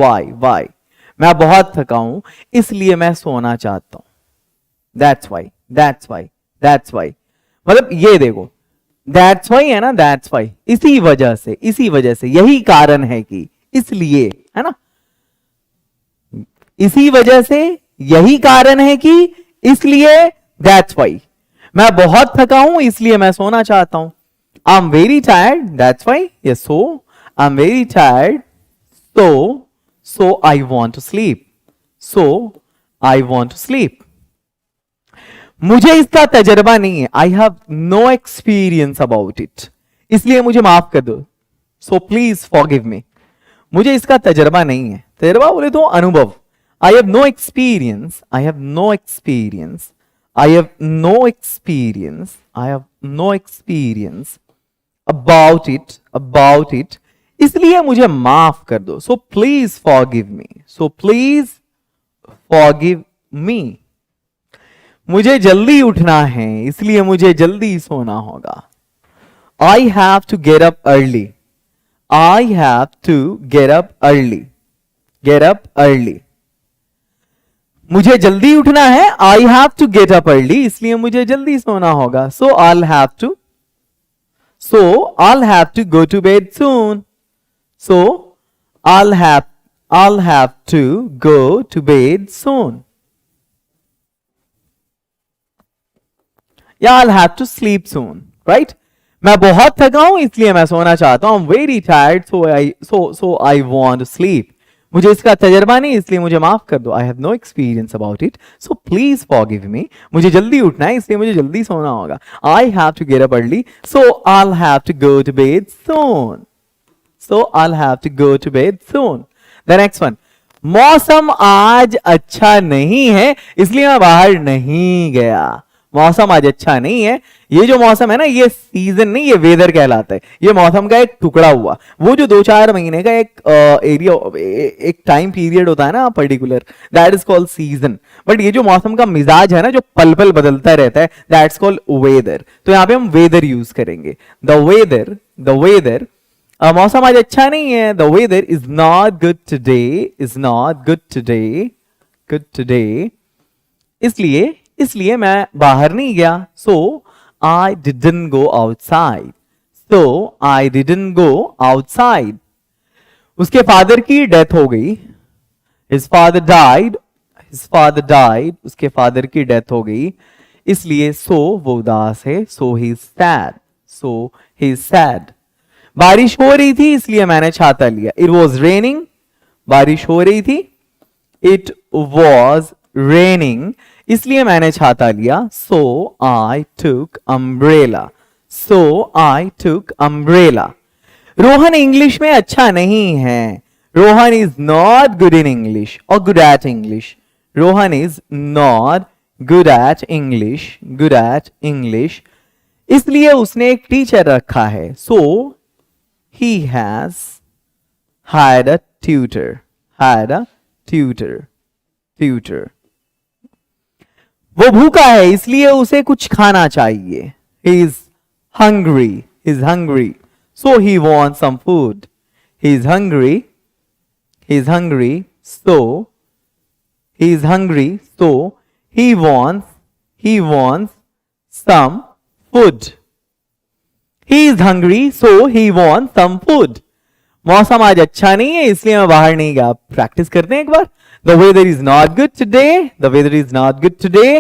Why? मैं बहुत थका हूं, इसलिए मैं सोना चाहता हूं. That's why. मतलब ये देखो, that's why है ना, that's why. इसी वजह से, यही कारण है कि, इसलिए, है ना, इसी वजह से, यही कारण है कि, इसलिए, that's why. मैं बहुत थका हूं, इसलिए मैं सोना चाहता हूं. I'm very tired, that's why. Yes, so I'm very tired, so I want to sleep. मुझे इसका तजर्बा नहीं है. I have no experience about it. इसलिए मुझे माफ कर दो. So please forgive me. मुझे इसका तजर्बा नहीं है. तजर्बा बोले तो अनुभव. I have no experience about it. इसलिए मुझे माफ कर दो. So please forgive me. मुझे जल्दी उठना है, इसलिए मुझे जल्दी सोना होगा. I have to get up early. मुझे जल्दी उठना है. I have to get up early, इसलिए मुझे जल्दी सोना होगा. So I'll have to go to bed soon. So I'll have to go to bed soon. Yeah, I'll have to sleep soon, right? मैं बहुत थका हूं, इसलिए मैं सोना चाहता हूं. I'm very tired, so I want to sleep. मुझे इसका तजर्बा नहीं, इसलिए मुझे माफ कर दो. I have no experience about it, so please forgive me. मुझे जल्दी उठना है, इसलिए मुझे जल्दी सोना होगा. I have to get up early, so I'll have to go to bed soon. The next one. मौसम आज अच्छा नहीं है, इसलिए मैं बाहर नहीं गया. मौसम आज अच्छा नहीं है. ये जो मौसम है ना, ये सीजन नहीं, ये वेदर कहलाता है. ये मौसम का एक टुकड़ा हुआ. वो जो 2-4 महीने का एक एरिया, एक टाइम पीरियड होता है ना particular, that is called season. But ये जो मौसम का मिजाज है ना, जो पल पल बदलता रहता है, दैट्स कॉल्ड वेदर. तो यहाँ पे हम वेदर यूज करेंगे. द वेदर मौसम आज अच्छा नहीं है. The weather is not good today, is not good today, good today. इसलिए मैं बाहर नहीं गया. So I didn't go outside. So I didn't go outside. उसके फादर की डेथ हो गई. His father died, his father died. उसके फादर की डेथ हो गई, इसलिए सो वो उदास है. So he is sad, so he is sad. बारिश हो रही थी इसलिए मैंने छाता लिया. It was raining. बारिश हो रही थी. इट वॉज रेनिंग, इसलिए मैंने छाता लिया. So I took umbrella. So I took umbrella. Rohan English में अच्छा नहीं है. Rohan is not good in English और good at English. Rohan is not good at English, good at English. इसलिए उसने एक टीचर रखा है. सो he has hired a tutor, hired a tutor. वो भूखा है इसलिए उसे कुछ खाना चाहिए. He is hungry, so he wants some food. He is hungry, so he wants some food. He is hungry, so he wants some food. मौसम आज अच्छा नहीं है इसलिए मैं बाहर नहीं गया. प्रैक्टिस करते हैं एक बार. The weather is not good today. The weather is not good today.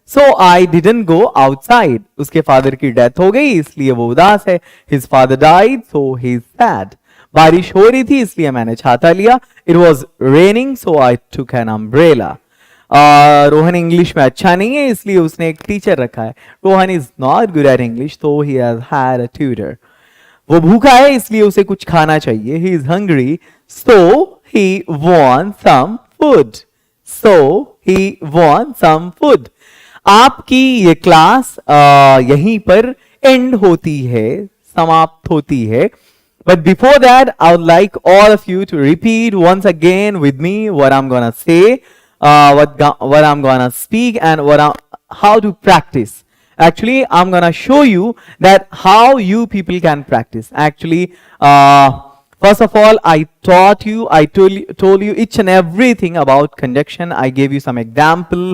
So I didn't go outside. उसके फादर की डेथ हो गई इसलिए वो उदास है. His father died, so he is sad. बारिश हो रही थी इसलिए मैंने छाता लिया. It was raining, so I took an umbrella. Rohan English में अच्छा नहीं है इसलिए उसने एक टीचर रखा है. Rohan is not good at English, तो he has had a tutor. वो भूखा है इसलिए उसे कुछ खाना चाहिए. He is hungry, so he wants some food. So he wants some food. आपकी ये क्लास यहीं पर एंड होती है, समाप्त होती है. But before that, I would like all of you to repeat once again with me what I'm gonna say. What I'm gonna speak and how to practice. Actually, I'm gonna show you that how you people can practice. Actually, first of all, I told you each and everything about conjunction. I gave you some example,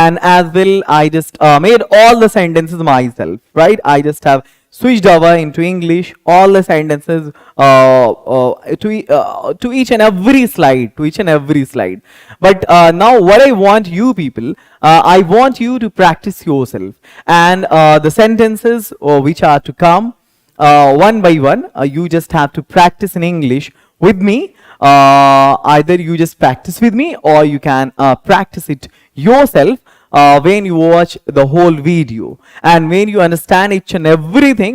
and as well, I just made all the sentences myself. Right? I just have switched over into English all the sentences to each and every slide, but now what I want you people, I want you to practice yourself, and the sentences which are to come one by one, you just have to practice in English with me. Either you just practice with me or you can practice it yourself when you watch the whole video, and when you understand each and everything,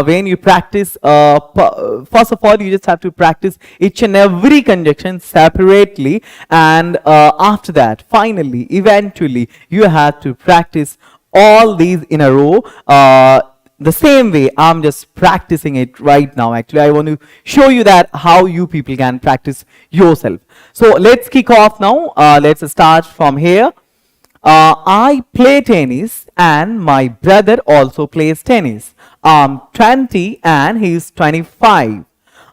when you practice, first of all you just have to practice each and every conjunction separately, and after that finally eventually you have to practice all these in a row, the same way I'm just practicing it right now. Actually, I want to show you that how you people can practice yourself. So let's kick off now. Let's start from here. I play tennis and my brother also plays tennis. I'm 20 and he's 25.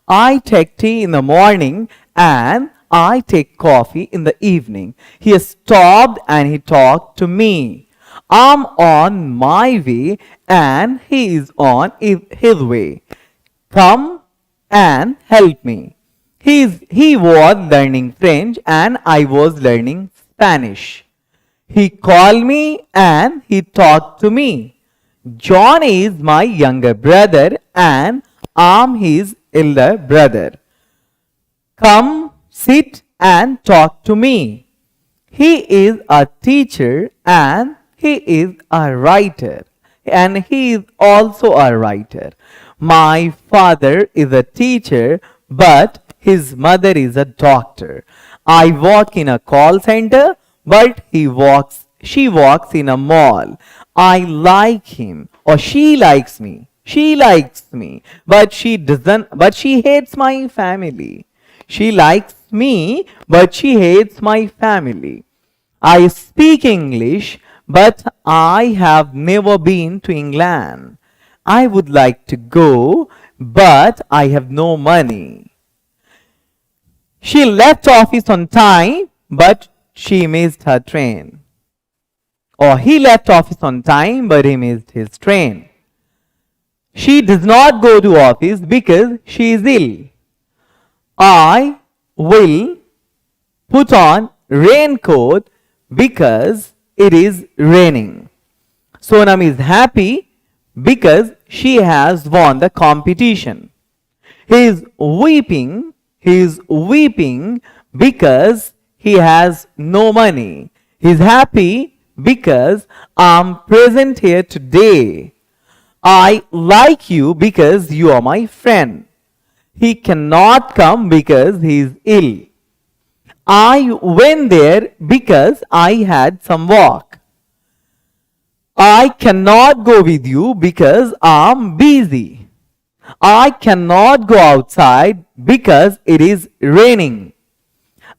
I take tea in the morning and I take coffee in the evening. He stopped and he talked to me. I'm on my way and he is on his way. Come and help me. He was learning French and I was learning Spanish. He called me and he talked to me. John is my younger brother and I'm his elder brother. Come, sit and talk to me. He is a teacher and he is a writer. And he is also a writer. My father is a teacher, but his mother is a doctor. I work in a call center, but she walks in a mall. I like him or she likes me. She likes me, but she hates my family. She likes me, but she hates my family. I speak English, but I have never been to England. I would like to go, but I have no money. She left office on time, but she missed her train. Or he left office on time, but he missed his train. She does not go to office because she is ill. I will put on raincoat because it is raining. Sonam is happy because she has won the competition. He is weeping because he has no money. He is happy because I'm present here today. I like you because you are my friend. He cannot come because he is ill. I went there because I had some work. I cannot go with you because I'm busy. I cannot go outside because it is raining.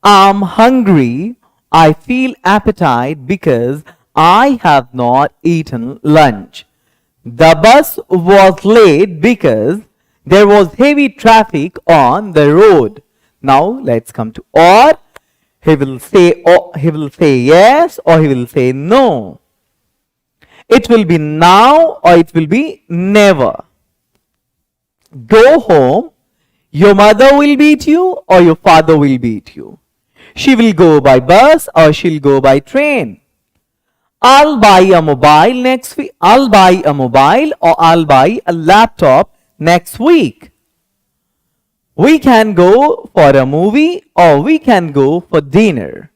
I'm hungry. I feel appetite because I have not eaten lunch. The bus was late because there was heavy traffic on the road. Now let's come to or. He will say yes or he will say no. It will be now or it will be never. Go home. Your mother will beat you or your father will beat you. She will go by bus or she'll go by train. I'll buy a mobile next week. I'll buy a mobile or I'll buy a laptop next week. We can go for a movie or we can go for dinner.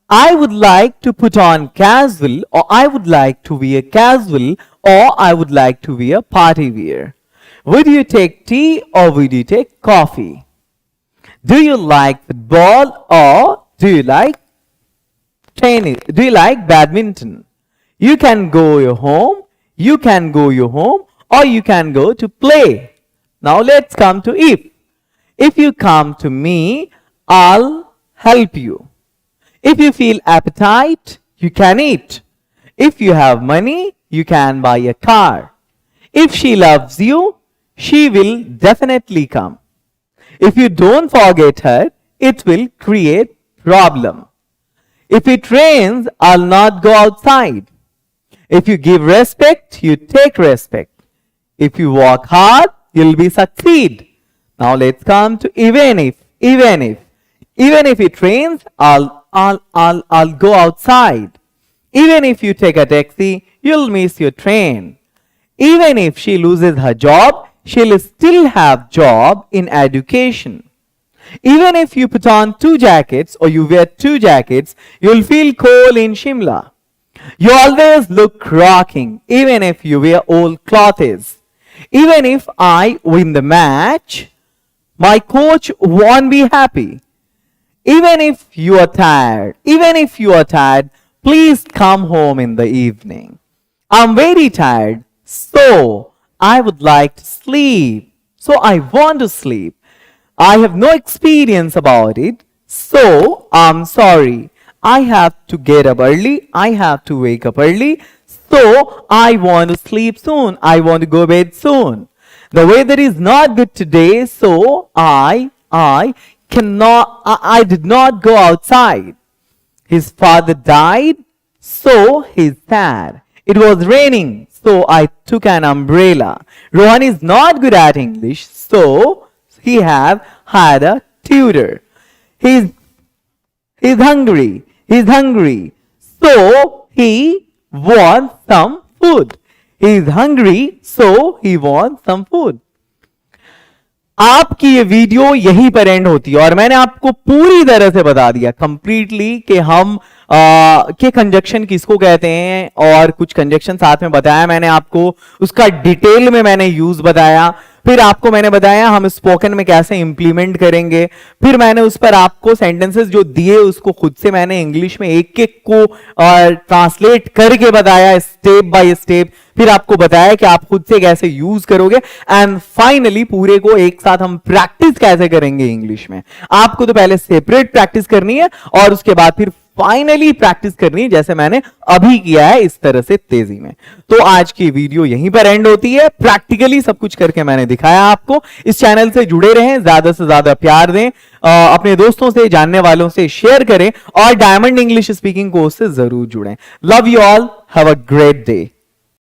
I would like to put on casual or I would like to wear casual or I would like to wear party wear. Would you take tea or would you take coffee? Do you like football or do you like tennis? Do you like badminton? You can go your home or you can go to play. Now let's come to if. If you come to me, I'll help you. If you feel appetite, you can eat. If you have money, you can buy a car. If she loves you, she will definitely come. If you don't forget her, it will create problem. If it rains, I'll not go outside. If you give respect, you take respect. If you work hard, you'll be succeed. Now let's come to even if it rains, I'll go outside. Even if you take a taxi, you'll miss your train. Even if she loses her job, she'll still have job in education. Even if you put on 2 jackets or you wear 2 jackets, you'll feel cold in Shimla. You always look rocking, even if you wear old clothes. Even if I win the match, my coach won't be happy. Even if you are tired, please come home in the evening. I'm very tired, so I would like to sleep. So I want to sleep. I have no experience about it, so I'm sorry. I have to get up early. I have to wake up early. So I want to sleep soon. I want to go to bed soon. The weather is not good today, so I did not go outside. His father died, so he's sad. It was raining, so I took an umbrella. Rohan is not good at English, so he have hired a tutor. He's hungry. So he wants some food. He is hungry, so he wants some food. आपकी ये video यहीं पर and होती है और मैंने आपको पूरी तरह से बता दिया कंप्लीटली कि हम के कंजक्शन किसको कहते हैं और कुछ कंजक्शन साथ में बताया मैंने आपको, उसका डिटेल में मैंने यूज बताया, फिर आपको मैंने बताया हम स्पोकन में कैसे इंप्लीमेंट करेंगे, फिर मैंने उस पर आपको सेंटेंसेस जो दिए उसको खुद से मैंने इंग्लिश में एक एक को ट्रांसलेट करके बताया स्टेप बाय स्टेप, फिर आपको बताया कि आप खुद से कैसे यूज करोगे एंड फाइनली पूरे को एक साथ हम प्रैक्टिस कैसे करेंगे इंग्लिश में। आपको तो पहले सेपरेट प्रैक्टिस करनी है और उसके बाद फिर फाइनली प्रैक्टिस करनी है जैसे मैंने अभी किया है इस तरह से तेजी में। तो आज की वीडियो यहीं पर एंड होती है। प्रैक्टिकली सब कुछ करके मैंने दिखाया आपको। इस चैनल से जुड़े रहें, ज्यादा से ज्यादा प्यार दें, अपने दोस्तों से, जानने वालों से शेयर करें और डायमंड इंग्लिश स्पीकिंग कोर्स से जरूर जुड़ें। Love you all, have a great day.